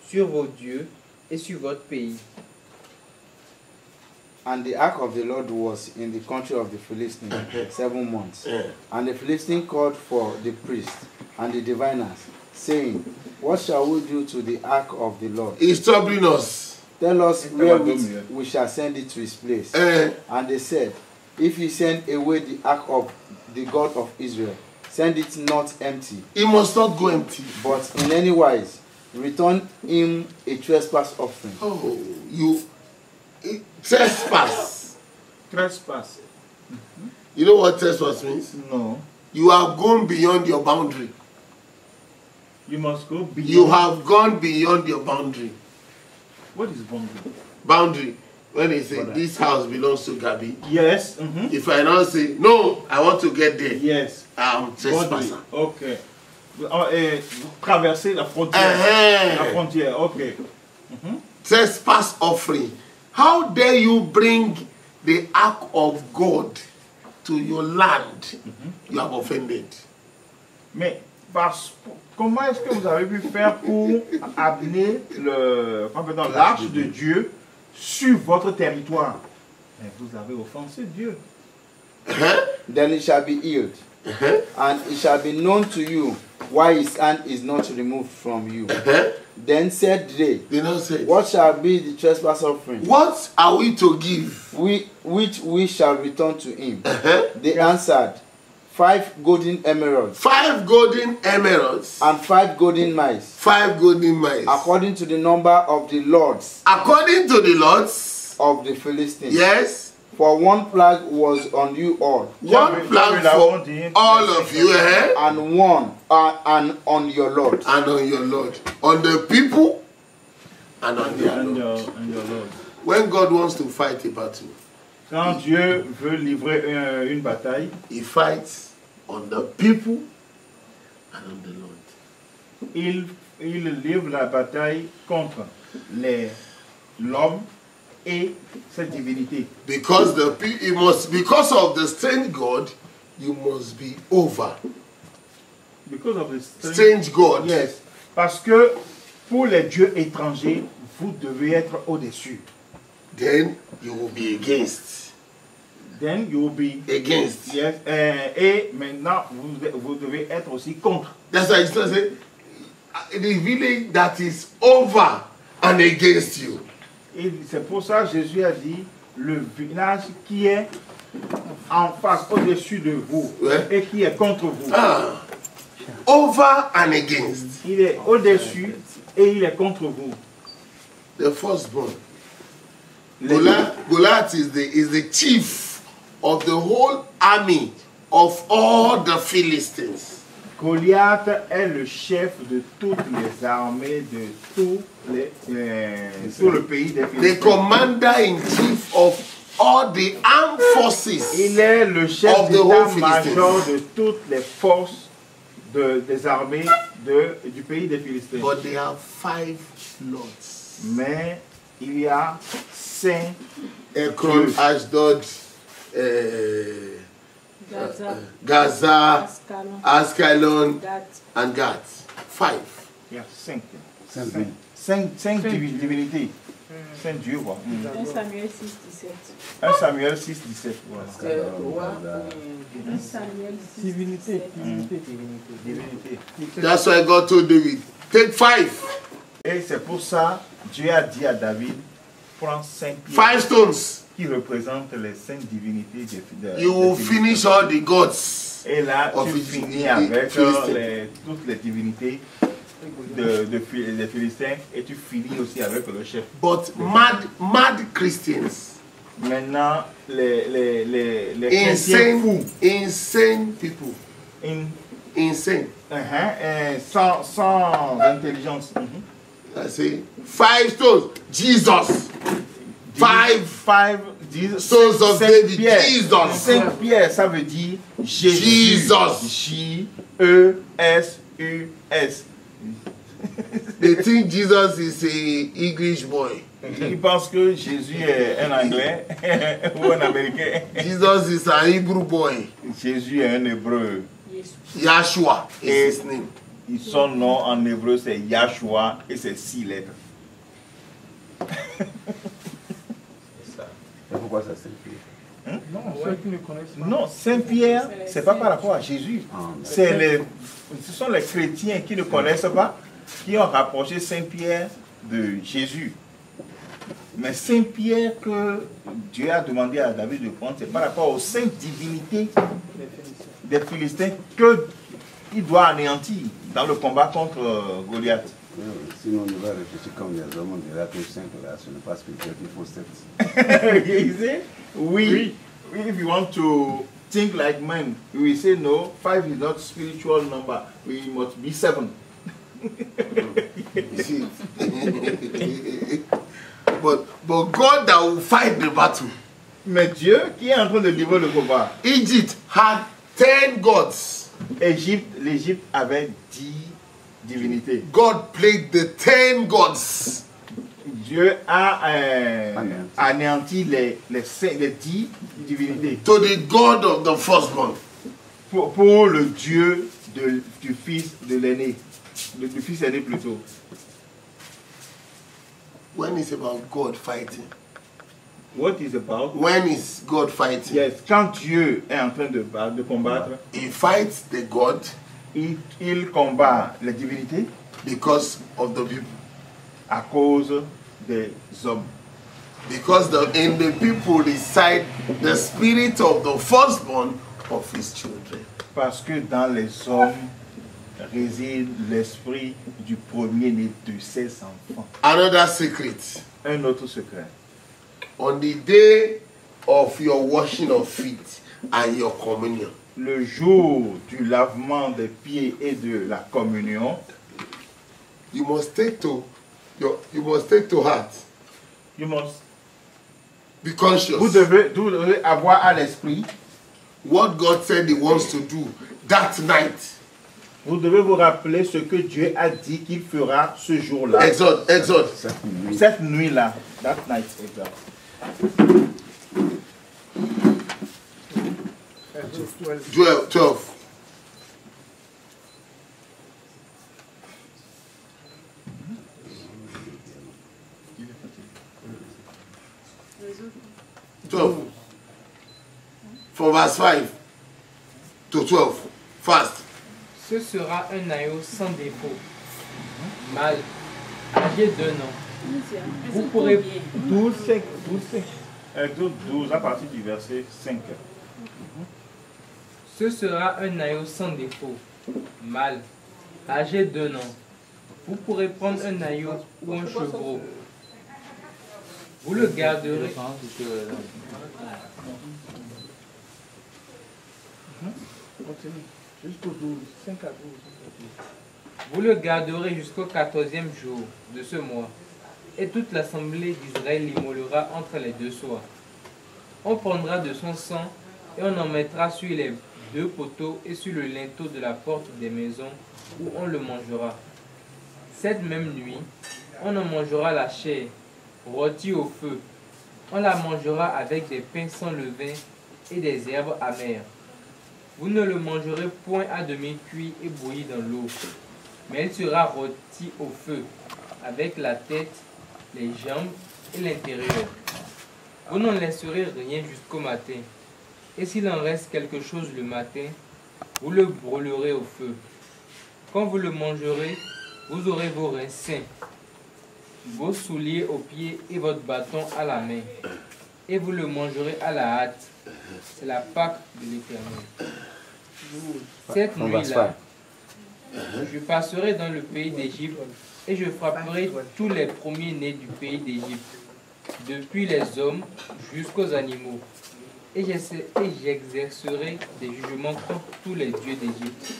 sur vos dieux et sur votre pays. And the ark of the Lord was in the country of the Philistines 7 months. And the Philistines called for the priests and the diviners, saying, what shall we do to the ark of the Lord? He's troubling us. Tell us wherewith we shall send it to his place. And they said, if you send away the ark of the God of Israel, send it not empty. It must not go empty. But in any wise, return him a trespass offering. Oh, you trespass. Trespass. You know what trespass means? No. You have gone beyond your boundary. You must go beyond. You have gone beyond your boundary. What is boundary? Boundary. When they say this house belongs to Gabi. Yes. If I now say no, I want to get there. Yes. I'm trespasser. Okay. traverser la frontière. La frontière, ok. Trespass offering. How dare you bring the ark of God to your land? You have offended. Mais comment est-ce que vous avez pu faire pour amener l'arche de Dieu sur votre territoire? Mais vous avez offensé Dieu. Then it shall be healed, and it shall be known to you why his hand is not removed from you. Then said they, what shall be the trespass offering? What are we to give? Which we shall return to him. They answered, 5 golden emeralds. 5 golden emeralds. And 5 golden mice. 5 golden mice. According to the number of the lords. According to the lords of the Philistines. Yes. For one plague was on you all. One plague for all of you, and one and on your Lord. And on your Lord. On the people and on their Lord. When God wants to fight a battle, quand Dieu veut livrer une bataille, he fights on the people and on the Lord. Il livre la bataille contre l'homme et cette divinité. Because because of the strange God, you must be over. Because of the strange God. Yes. Parce que pour les dieux étrangers, vous devez être au-dessus. Then you will be against. Then you will be against. Yes. Et maintenant, vous devez être aussi contre. That's why it's saying the village that is over and against you. Et c'est pour ça que Jésus a dit, le village qui est en face, au-dessus de vous, et qui est contre vous. Over and against. Il est au-dessus et il est contre vous. The firstborn. Goliath is the chief of the whole army of all the Philistines. Goliath est le chef de toutes les armées de tout le pays des Philistins. The commander-in-chief of all the armed forces. Il est le chef d'état-major de toutes les forces des armées du pays des Philistins. But they have 5 lords. Mais il y a 5 Ekron, Ashdod, Gaza, Ascalon, and Gath. 5. Il y a 5 divinités. 5 dieux, quoi. 1 Samuel 6, 17. 1 Samuel 6, 17. Voilà. 1 Samuel 6, divinité. That's why God told David, take 5. Et c'est pour ça Dieu a dit à David, prends 5 pierres. 5 stones. Qui représentent les 5 divinités des You will finish all the gods. Et là, tu finis avec toutes les divinités des Philistins et tu finis aussi avec le chef. But mad Christians. Maintenant, les chrétiens fous. Insane people. Insane. Sans intelligence. I say 5 stones. Jesus. 5 stones of David. Jesus. 5 pierres, ça veut dire Jésus. Jesus. J-E-S-U-S. They think Jesus is a English boy. Ils pensent que Jésus est un Anglais ou un Américain. Jesus is an Hebrew boy. Jésus est un Hébreu. Yahshua is his name. Son nom en hébreu c'est Yahshua et c'est 6 lettres. Pourquoi ça Saint-Pierre? Non, Saint-Pierre, c'est pas par rapport à Jésus. Ce sont les chrétiens qui ne connaissent pas, qui ont rapproché Saint-Pierre de Jésus. Mais Saint-Pierre que Dieu a demandé à David de prendre, c'est par rapport aux 5 divinités des Philistins qu'il doit anéantir dans le combat contre Goliath. Sinon, on va réfléchir comme les hommes, on dirait que 5 là, ce n'est pas spirituel, il faut 7. Oui. If you want to think like men, we say no, 5 is not spiritual number, we must be 7. but God that will fight the battle. Mais Dieu qui est en train de livrer le combat. Egypt had 10 gods. l'Égypte avait 10 divinités. God played the 10 gods. Dieu a anéanti les 10 divinités To the God of the firstborn. pour le Dieu du fils de l'aîné, du fils aîné plutôt. When it's about God fighting. What is about? When is God fighting? Yes, quand Dieu est en train de combattre, He fights the God il combat les divinités because of the people. à cause des hommes. Because in the people reside the spirit of the firstborn of his children. Parce que dans les hommes réside l'esprit du premier-né de ses enfants. Another secret. Un autre secret. On the day of your washing of feet and your communion, Le jour du lavement des pieds et de la communion, you must take to heart. you must, Be conscious. vous devez avoir à l'esprit, What God said he wants to do that night. vous devez vous rappeler ce que Dieu a dit qu'il fera ce jour-là. Exode. Cette nuit-là, that night, exact. 12. From verse 5 to 12. Fast. Ce sera un agneau sans défaut, mâle, âgé d'1 an. Vous pourrez 12, à partir du verset 5. Ce sera un agneau sans défaut, mâle, âgé d'1 an. Vous pourrez prendre un agneau ou un chevreau. Vous le garderez. Jusqu'au 12, 5 à 12. Vous le garderez jusqu'au 14e jour de ce mois, et toute l'assemblée d'Israël l'immolera entre les deux soirs. On prendra de son sang et on en mettra sur les 2 poteaux et sur le linteau de la porte des maisons où on le mangera. Cette même nuit, on en mangera la chair, rôtie au feu. On la mangera avec des pains sans levain et des herbes amères. Vous ne le mangerez point à demi cuit et bouilli dans l'eau, mais il sera rôti au feu, avec la tête, les jambes et l'intérieur. Vous n'en laisserez rien jusqu'au matin. Et s'il en reste quelque chose le matin, vous le brûlerez au feu. Quand vous le mangerez, vous aurez vos reins sains, vos souliers aux pieds et votre bâton à la main. Et vous le mangerez à la hâte. C'est la Pâque de l'Éternel. Cette nuit-là, je passerai dans le pays d'Égypte et je frapperai tous les premiers-nés du pays d'Égypte, depuis les hommes jusqu'aux animaux. Et j'exercerai des jugements contre tous les dieux d'Égypte.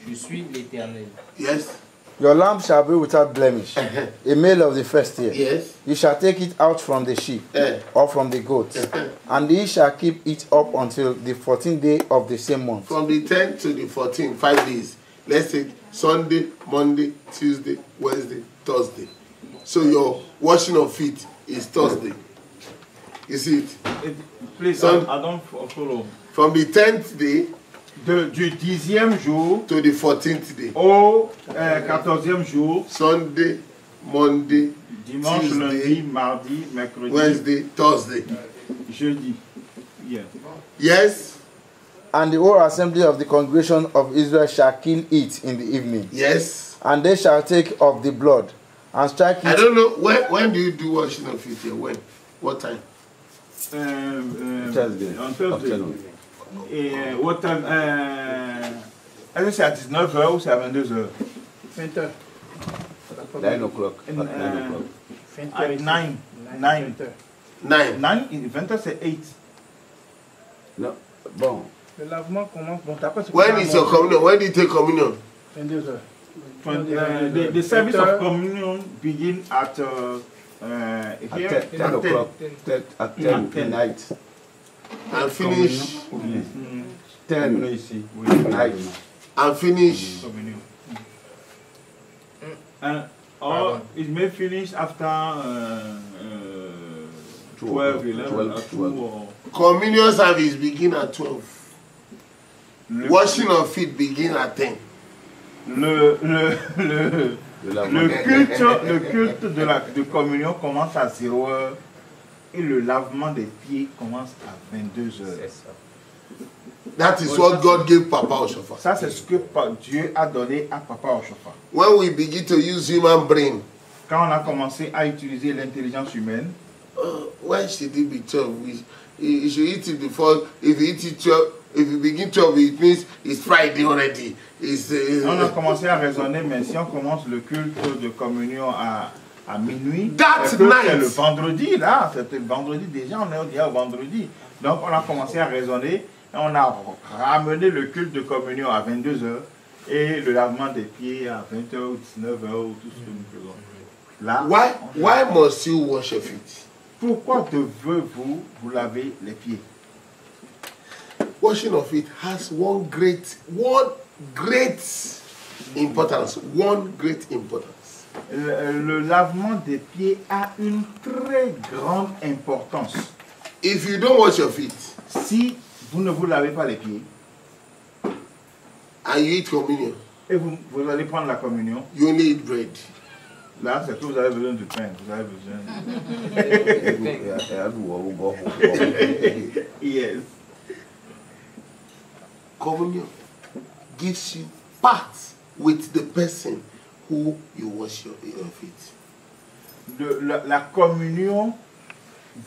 Je suis l'Éternel. Yes. Your lamb shall be without blemish, a male of the first year. Yes. You shall take it out from the sheep or from the goats, and ye shall keep it up until the 14th day of the same month. From the 10th to the 14th, 5 days. Let's say Sunday, Monday, Tuesday, Wednesday, Thursday. So your washing of feet is Thursday. You see it? Please, So- I don't follow. From the 10th day Du 10e jour to the 14th day. au 14e jour, Sunday, Monday, dimanche, lundi, Tuesday, mardi, mercredi, Wednesday, Thursday. jeudi. Yeah. Yes? And the whole assembly of the congregation of Israel shall kill it in the evening. Yes. And they shall take of the blood and strike I it. don't know, when do you do washing of feet here? When? What time? Thursday. On Thursday. Afternoon. Et what time? Est-ce que c'est à 19h ou c'est à 22h? 20h. 9 o'clock. At In, 9 o'clock. 20h. At 9. 9. 9. 9, 20h c'est 8. No. Bon. Le lavement commence. Bon, t'as pas ce When is your communion? When do you take communion? 22h. The service of communion begin at here, At 10 o'clock. At 10 10. And finish 10 ici. night. and finish. Communion. Or it may finish after 12, 11, 12. Or Communion service begin at 12. Washing of feet begin at 10. Le culte de communion commence à 0h et le lavement des pieds commence à 22h. That is what God gave Papa Oshofa. Ça, c'est ce que Dieu a donné à Papa Oshofa. When we begin to use human brain, Quand on a commencé à utiliser l'intelligence humaine, why should it be 12? You should eat it before. If you eat it 12, if you begin 12, it means it's Friday already. on a commencé à raisonner, mais si on commence le culte de communion à minuit, c'est le vendredi, là, c'était le vendredi déjà, on est déjà au vendredi. Donc on a commencé à raisonner, et on a ramené le culte de communion à 22h et le lavement des pieds à 20h ou 19h ou tout ce que nous faisons. Là, why must you wash your feet? Pourquoi devez-vous vous laver les pieds? Washing of feet has one great importance. One great importance. Le lavement des pieds a une très grande importance. If you don't wash your feet, si vous ne vous lavez pas les pieds, and you eat communion, et vous allez prendre la communion, you only eat bread. Là, c'est que vous avez besoin de pain. Vous avez besoin. Yes. Communion gives you part with the person who you wash your feet. La communion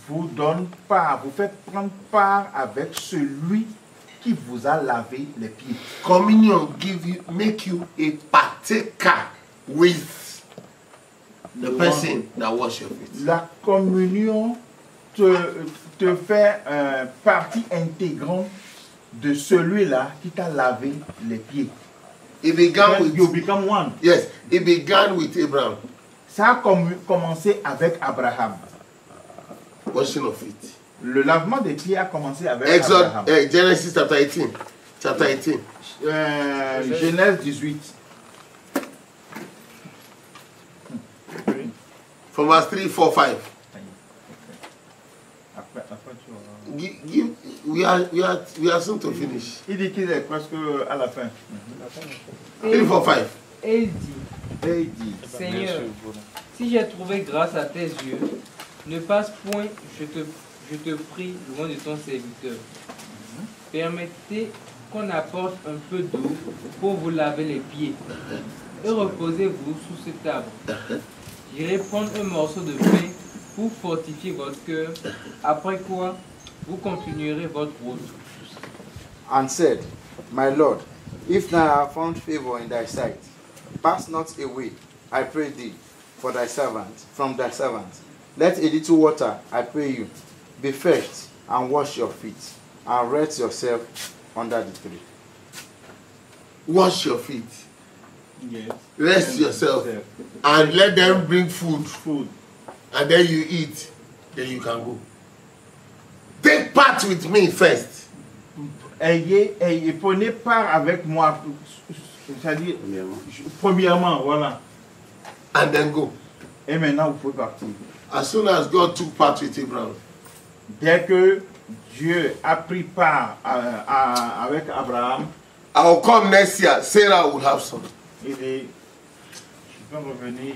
vous donne part, vous fait prendre part avec celui qui vous a lavé les pieds. Communion make you a partaker with the person that wash your feet. La communion te fait partie intégrante de celui-là qui t'a lavé les pieds. It began with, you become one. Yes, it began with Abraham. Ça a commencé avec Abraham. Washing of feet. Le lavement des pieds a commencé avec Abraham. Genesis chapter 18. Chapter 18. Genèse 18. From verse 3, 4, 5. We are soon to finish. Il dit qu'il est presque à la fin. 3, 4, 5. Et il dit, Seigneur, si j'ai trouvé grâce à tes yeux, ne passe point, je te prie, loin de ton serviteur. Permettez qu'on apporte un peu d'eau pour vous laver les pieds. Et reposez-vous sous cette table. J'irai prendre un morceau de pain pour fortifier votre cœur, après quoi vous continuerez votre route. And said, My Lord, if thou hast found favor in thy sight, pass not away, I pray thee, from thy servant. Let a little water, I pray you, be fetched, and wash your feet, and rest yourself under the tree. Wash your feet. Yes. Rest yourself. And let them bring food. And then you eat. Then you can go. Take part with me first. Prenez part avec moi. C'est-à-dire, premièrement, voilà. And then go. Et maintenant, vous pouvez partir. As soon as God took part with Abraham. Dès que Dieu a pris part avec Abraham, I will come next year. Sarah will have some. Il dit, je vais revenir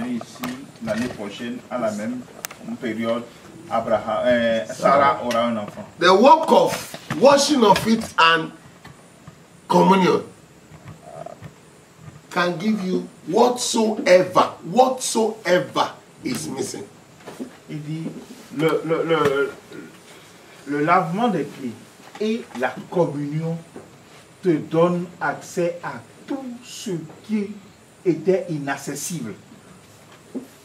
ici l'année prochaine à la même période. Sarah aura un enfant. The work of washing of feet and communion can give you whatsoever is missing. Il dit, le lavement des pieds et la communion te donnent accès à tout ce qui était inaccessible.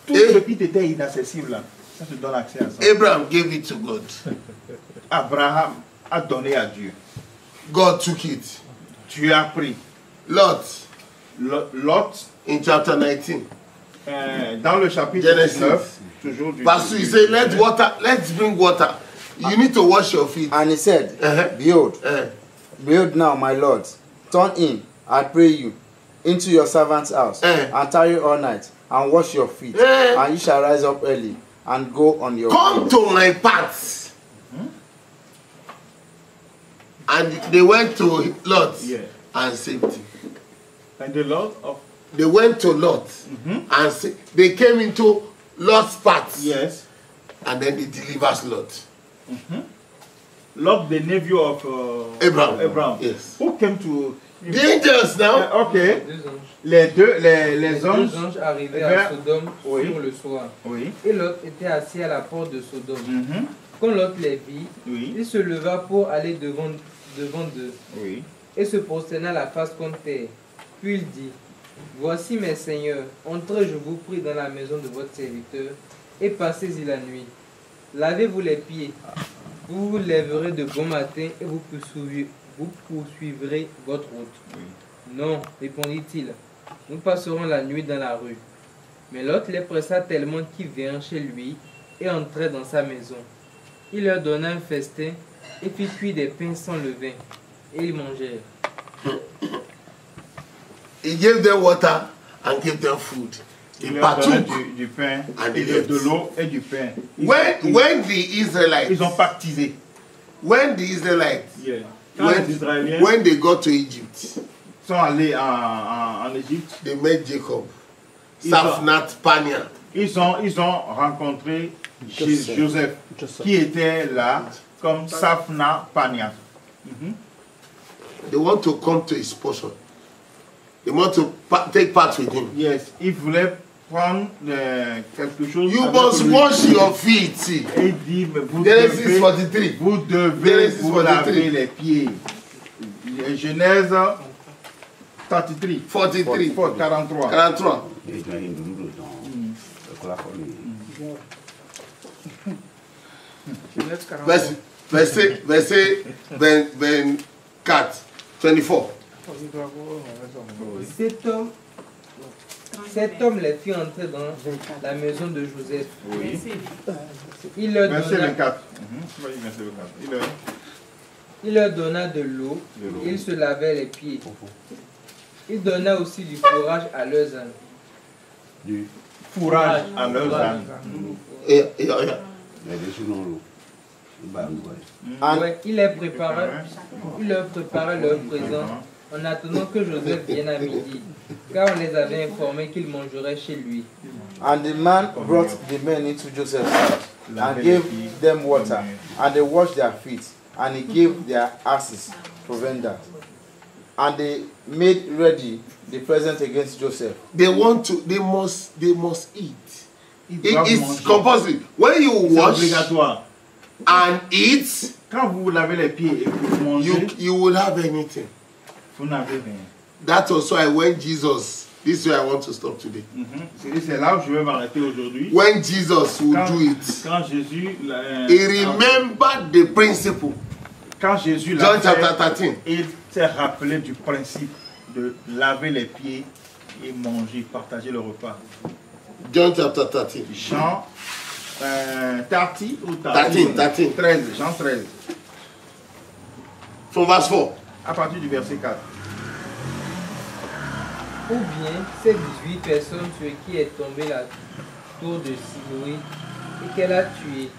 Tout ce qui était inaccessible, là, ça te donne accès à ça. Abraham gave it to God. Abraham a donné à Dieu. God took it. Dieu a pris. Lot. In chapter 19. Dans le chapitre 19, toujours du Pastor, he said, let's bring water. You need to wash your feet. And he said, Behold now, my Lord, turn in I pray you, into your servant's house, and tarry all night, and wash your feet, and you shall rise up early, and go on your way. Come to my path. And they went to Lot and saved him. And the Lord of... They went to Lot and they came into Lot's path. Yes. And then they delivered Lot. Lot, the nephew of Abraham. Yes. Who came to... The angels now. Ok. Les anges. Deux anges arrivaient à Sodome sur le soir. Oui. Et Lot était assis à la porte de Sodome. Quand Lot les vit, il se leva pour aller devant d'eux et se prosterna la face contre terre. Puis il dit, voici mes seigneurs, entrez, je vous prie, dans la maison de votre serviteur et passez-y la nuit. Lavez-vous les pieds, vous vous lèverez de bon matin et vous poursuivrez votre route. Non, répondit-il, nous passerons la nuit dans la rue. Mais Lot les pressa tellement qu'ils vinrent chez lui et entrèrent dans sa maison. Il leur donna un festin et fit cuire des pains sans levain. Et ils mangèrent. He gave them water and gave them food. Il leur donna du pain, et de l'eau et du pain. When the Israelites... Ils ont pactisé. When the Israelites... Yeah. When they got to Egypt... Sont allés en Égypte. They met Jacob. Safnat Pania. Ils ont rencontré Joseph, qui était là comme Safna Pania. They want to come to his portion. They want to take part with him. Yes, ils voulaient prendre quelque chose. You must wash your feet. Et il dit, vous devez vous laver les pieds. Genèse 43. 43. Verset 24. 24. Cet homme les fit entrer dans la maison de Joseph. Il leur donna de l'eau et ils se lavaient les pieds. Il donna aussi du fourrage à leurs ânes. Du fourrage à leurs ânes. Il leur préparait leur présent en attendant que Joseph vienne à midi, car on les avait informés qu'il mangerait chez lui. And the man brought the men into Joseph's house and gave them water, and they washed their feet, and he gave their asses provender. And they made ready the present against Joseph. They must eat. It's compulsory. When you wash and eat, quand vous lavez les pieds et vous mangez, you will have anything. Vous n'avez rien. That's also when Jesus, this is where I want to stop today. C'est là où je vais m'arrêter aujourd'hui. When Jesus will do it, quand Jésus, he remembered the principle. Quand Jésus John chapter 13. Il s'est rappelé du principe de laver les pieds et manger, partager le repas. John chapter 13. Jean 13 ou 13. Jean 13. From verse 4. À partir du verset 4. Ou bien ces 18 personnes sur qui est tombée la tour de Siloé et qu'elle a tué,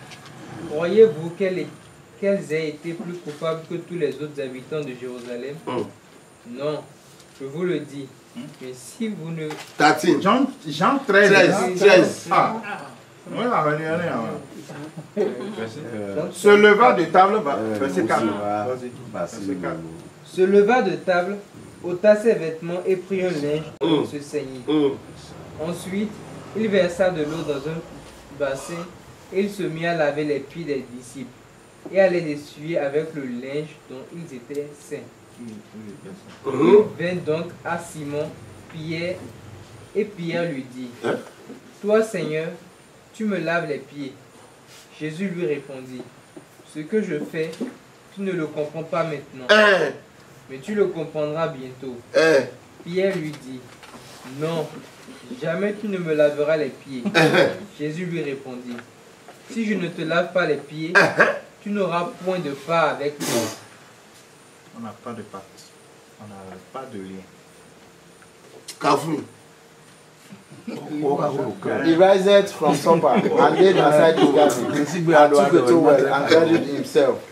croyez-vous qu'elles aient été plus coupables que tous les autres habitants de Jérusalem? Non, je vous le dis. Mais si vous ne... 13. Jean 13. Ah. Oui, se leva de table, verset 4. Se leva de table, ôta ses vêtements et prit un linge pour se saigner. Ensuite, il versa de l'eau dans un bassin et il se mit à laver les pieds des disciples et à les essuyer avec le linge dont ils étaient saints. Il vint donc à Simon, Pierre, et Pierre lui dit, toi Seigneur, tu me laves les pieds. Jésus lui répondit, ce que je fais, tu ne le comprends pas maintenant, mais tu le comprendras bientôt. Pierre lui dit, non, jamais tu ne me laveras les pieds. Jésus lui répondit, si je ne te lave pas les pieds, tu n'auras point de part avec moi. On n'a pas de pacte, on n'a pas de lien. Kafui. He riseth from supper and laid aside his garment, and took a towel and girded himself.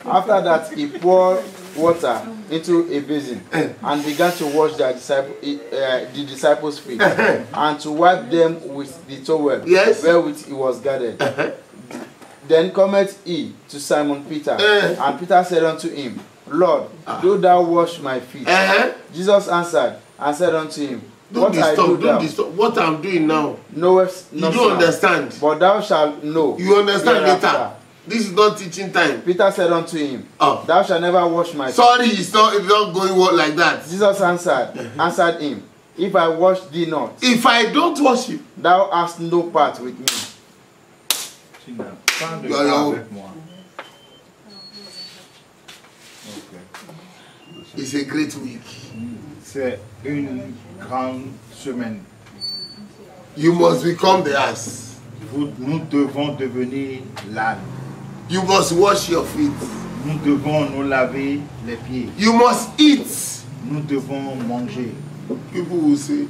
After that, he poured water into a basin and began to wash the disciples' feet and to wipe them with the towel wherewith he was girded. Then cometh he to Simon Peter, and Peter said unto him, Lord, do thou wash my feet? Jesus answered and said unto him, Don't disturb. What I'm doing now, knowest you not don't now, understand. but thou shalt know. You understand hereafter. later. This is not teaching time. Peter said unto him, Thou shalt never wash my feet. Sorry, it's not going like that. Jesus answered him, If I wash thee not, if I don't wash you, thou hast no part with me. It's a great week. C'est une grande semaine. You must become the ass. Nous devons devenir l'âne. You must wash your feet. Nous devons nous laver les pieds. You must eat. Nous devons manger. People will say,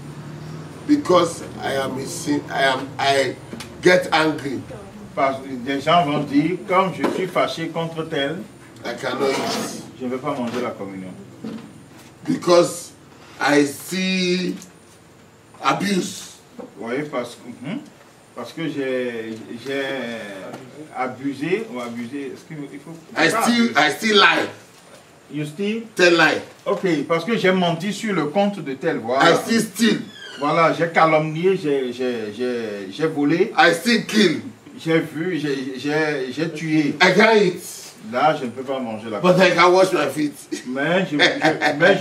because I am a sin, I get angry. Parce que des gens vont dire, comme je suis fâché contre tel, I cannot eat. je ne vais pas manger la communion. Because I see abuse. Vous voyez, parce que j'ai abusé ou abusé. Est-ce qu'il faut? I still lie. You still? Tell lie. Ok, parce que j'ai menti sur le compte de tel. Voilà. I still steal. Voilà, j'ai calomnié, j'ai volé. I still kill. J'ai vu, j'ai tué. I can't eat. Là, je ne peux pas manger la But I can wash my feet. Mais je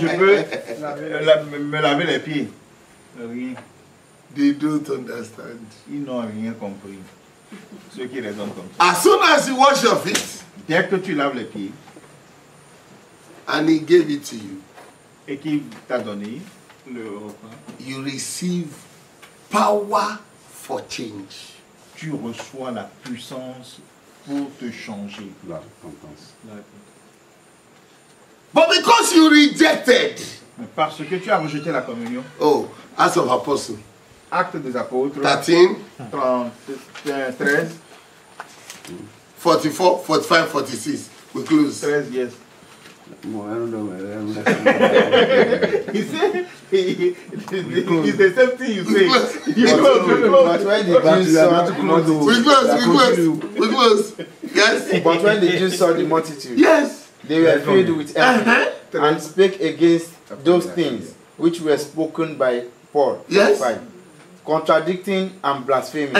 peux me laver les pieds. Rien. They don't understand. Ils n'ont rien compris. Ceux qui raisonnent comme ça. As soon as you wash your feet, Dès que tu laves les pieds and he gave it to you, et qu'il t'a donné le repas, you receive power for change. tu reçois la puissance pour te changer. La repentance. But because you rejected, Mais parce que tu as rejeté la communion, oh, Acts of Apostles, Actes des Apôtres, 13, 13, 44, 45, 46. We close. 13, yes. He said, it's the same thing you say. But when the Jews saw the multitude, We close. Yes. but when the Jews saw the multitude, Yes. they were filled with envy and spake against those things which were spoken by Paul, Yes. contradicting and blaspheming.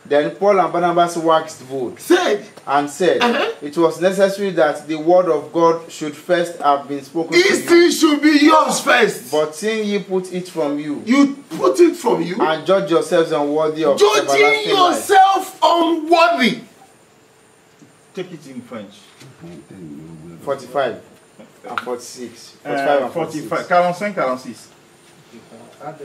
Then Paul and Barnabas waxed bold Said, and said, It was necessary that the word of God should first have been spoken to this you. thing should be yours first. But seeing ye put it from you, You put it from you. and judge yourselves unworthy of Judging everlasting life. yourself unworthy. Take it in French. 45 and 46. 45 and 46. 45, 45, 46. Actes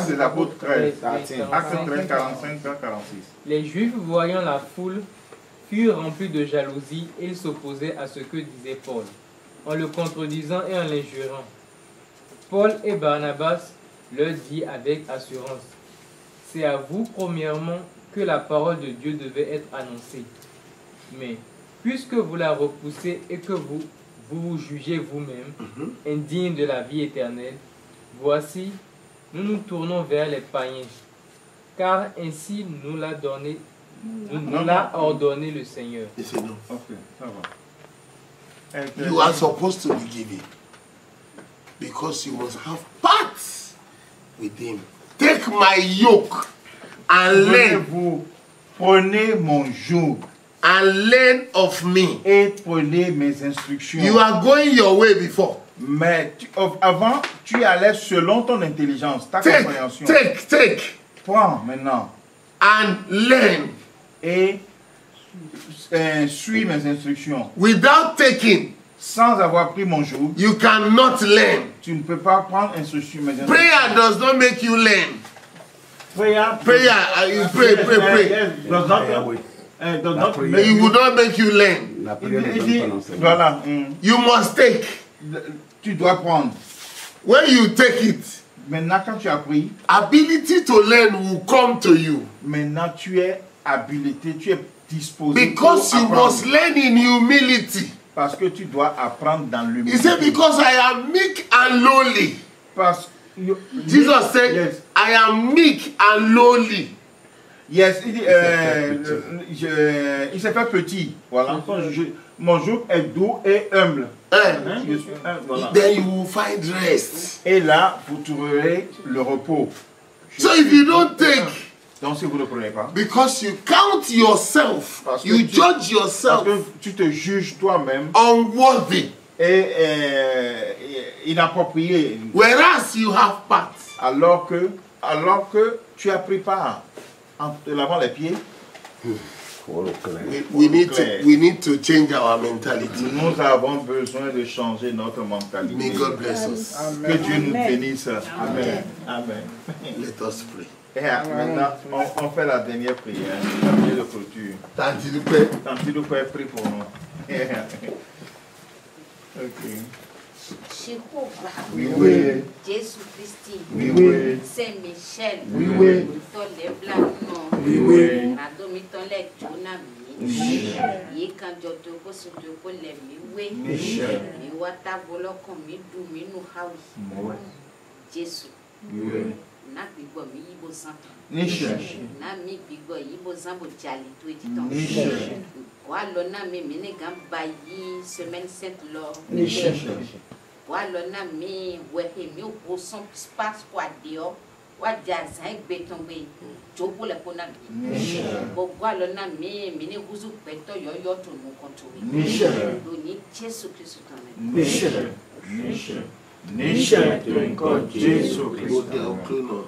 des Apôtres 13. 13. Actes 13, 45, 46. Les Juifs, voyant la foule, furent remplis de jalousie et ils s'opposaient à ce que disait Paul, en le contredisant et en l'injuriant. Paul et Barnabas leur dit avec assurance, c'est à vous premièrement que la parole de Dieu devait être annoncée. Mais puisque vous la repoussez et que vous jugez vous-même indigne de la vie éternelle, voici, nous nous tournons vers les païens, car ainsi nous l'a ordonné le Seigneur. It's enough. Ok, ça va. You are supposed to be giving because you must have parts with him. Take my yoke and learn Prenez mon joug and learn of me. et prenez mes instructions. You are going your way before. Mais avant, tu allais selon ton intelligence, ta compréhension. Take Prends maintenant and learn. et suis mes instructions. Without taking, Sans avoir pris mon joug, you cannot learn. tu ne peux pas prendre mes instructions. Prayer does not make you learn. Prayer, You pray. Yes, does not It will not make you learn. Voilà. You must take. Tu dois prendre. When you take it, Maintenant, quand tu as pris, ability to learn will come to you. maintenant tu es habilité, tu es disposé. Because pour you apprendre. must learn in humility. Parce que tu dois apprendre dans He l'humilité. said, because I am meek and lowly. Parce Jesus said, yes. I am meek and lowly. Yes, il dit, il s'est fait petit. Voilà. Mon joug est doux et humble. Hein, je suis humble, voilà. Then you will find rest. Et là, vous trouverez le repos. So if you don't take, Donc si vous ne prenez pas, because you count yourself, Parce que you tu- judge parce yourself que tu te juges toi-même unworthy, et inapproprié, whereas you have part. alors que tu as pris part en te lavant les pieds. We need to change our mentality. Nous avons besoin de changer notre mentalité. May God bless us. Que Dieu nous bénisse. Amen. Amen. Let us pray. Et maintenant, on fait la dernière prière, la prière de clôture. Tanti Lupe, Tanti Lupe prie pour nous. Ok. Jehovah, Oui. Jésus Christ, Oui. Saint Michel, Oui. Tole Blanc, Oui. Radomi Tole Jonah, Yekan Jotoko Sotoko Lemiwe, Miwata Voloko Midu Minu Hawi, Jésus, na Bigo mi Ibo Santo, na mi Bigo Ibo Zambo Jali to Editon, Walona mi Menegam Bayi, Semaine Sainte Laure, Walona mi wehe mi o son passe quoi dio wa jaza egbetonbe jopo le kona mi bo walona mi ni huzu peto yo to no kontori do ni Jésus Christ ton Nisha to inko Jésus Christ. Clono.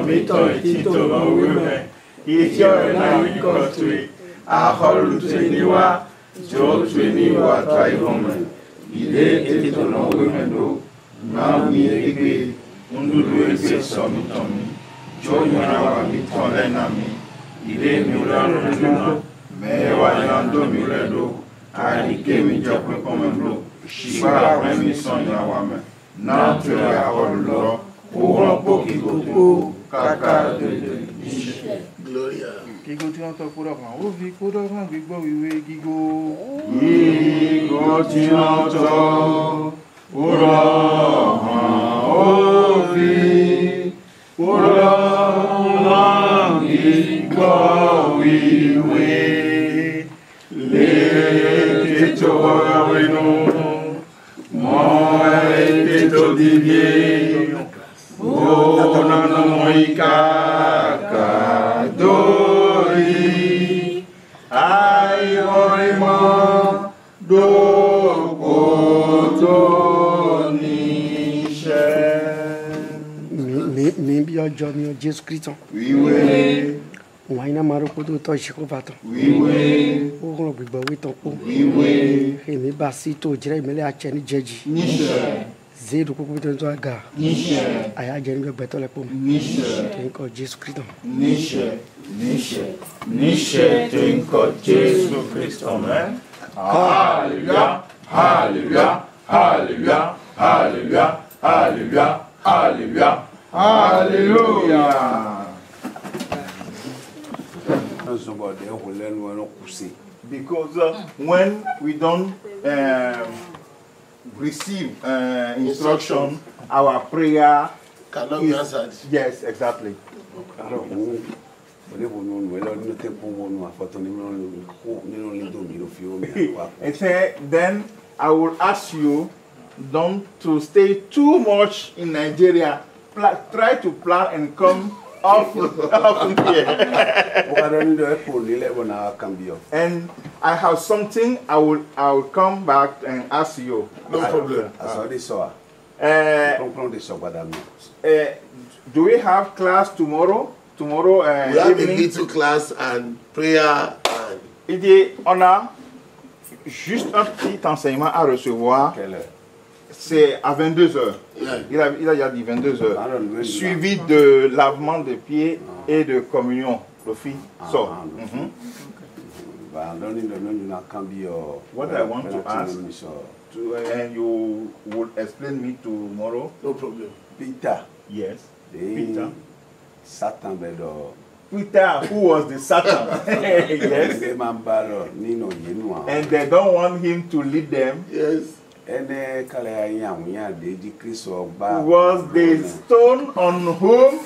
Mi to tito no wime. Itio na inko tui. Aholu tuniwa. Jo tuniwa tai home. Ile tito no wime do. Na mi egbe. Undudu egbe so mi tomi. Jo yona wa mi tole na mi. Ile mi ulano nuna. Me wa yando mi ledo. Arike mi jokwe komemblo. Shiba remi sonya wame. Na tu ya holo. Oran poki koko. Kaka de Gloria. Gigo tí wọ́n tọ́ kúrọ̀ kan, ó fi kúrọ̀ kan gbígbọ́ ìwé gígó. Igo ti ọjọ́. Oran ovi. Oran gbígbọ́ ìwé. Lè tó ọ̀rọ̀ inú. Mọ ètè tó dìbìé. Ó nánà mọ ìkàkà dórí. Àìrọ̀rìmọ̀ dókò tó níṣẹ́. Mi bí ọjọ́ mi ò Jésù Kristo. Wíwé. Wọ́n iná máa rúkú tó tọ́ ìṣẹ́kọ̀ bàtàn. Wíwé. Ó rán gbígbọ́ wí tán kó. Wíwé. Èmi bá sí tó jẹ́rẹ́ ìmẹ́lẹ́ àtsẹ́ ní jẹ́jì. Níṣẹ́. Zéèdù kúkú tó ń tọ́ àgà. Níṣẹ́. Àyà jẹ́ níbi ẹgbẹ́ tọ́lẹ̀ pọ̀ mi. Níṣẹ́. Kì í kọ́ Jésù Kristo. Níṣẹ́. Níṣẹ́. Níṣẹ́ tó ń kọ Jésù Kristo. Amen. Hallelujah. Hallelujah. Hallelujah. Hallelujah. Hallelujah. Hallelujah. Hallelujah. Because when we don't receive instruction, our prayer Cannot be answered. Yes, exactly. And say, then I will ask you don't to stay too much in Nigeria. Try to plan and come often here. And I have something I will come back and ask you. No problem. Do we have class tomorrow? Tomorrow We have a evening? little class and prayer. And Il dit, on a juste un petit enseignement à recevoir. C'est à 22h. yeah. Il a déjà dit 22h. Suivi de lavement de pieds et de communion. Le fils sort. What I want to ask, and you will explain me tomorrow. No problem. Peter. Yes. Peter. Satan Peter, who was the Satan? Yes. And they don't want him to lead them. Yes. Was the stone on whom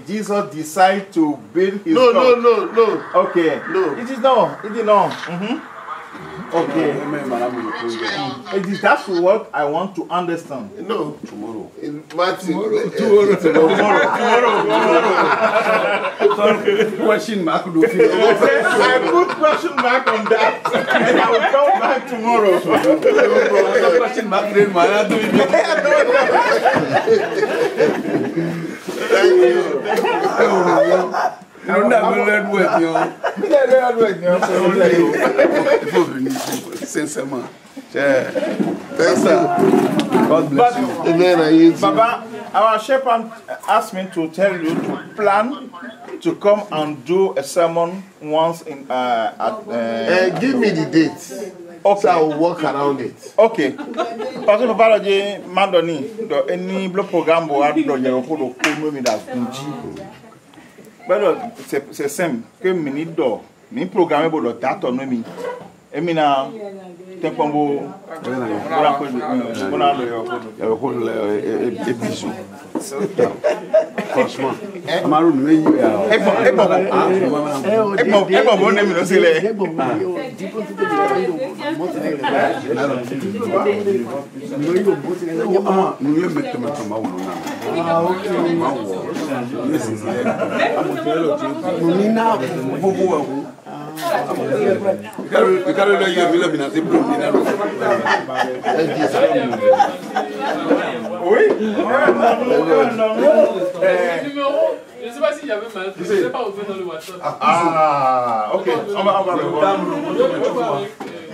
Jesus decided to build his No. Okay. No. It is not. It is not. Okay. It is that's what I want to understand. No. Tomorrow. In Matthew. Tomorrow. Question mark. I put question mark on that, and I will come back tomorrow. Question mark. Thank you. Sincèrement. Thank you. God bless you. Amen. Baba, our shepherd asked me to tell you to plan to come and do a sermon once in Give me the date. Okay. So I will work around it. Okay. Parce que papa l'a mandoni do any bloc programme bo ado yero ko do ko mi da kunji. But c'est simple que mini do mi programme bo do tato no mi. Emi na tempo voilà ko bona do yo ko Franchement, Amaru nous est bon nemi no sele. Oui. Je ne sais pas s'il y avait mal, je ne sais pas ouvert dans le WhatsApp. Ah, ok. On va voir.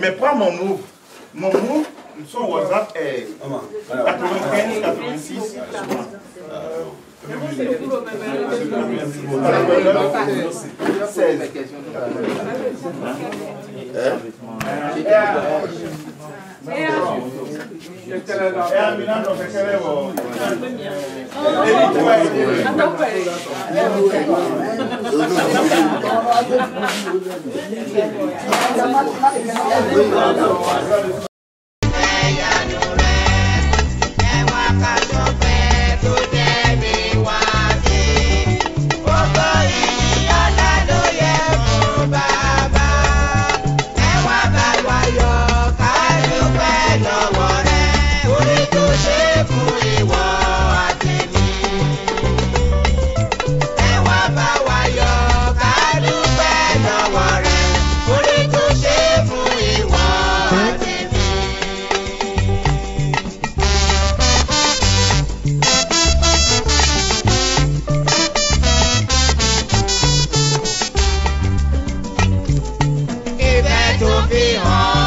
Mais prends mon move. Mon move, son WhatsApp est 95, 86. Ìfẹ́ tó fi hàn.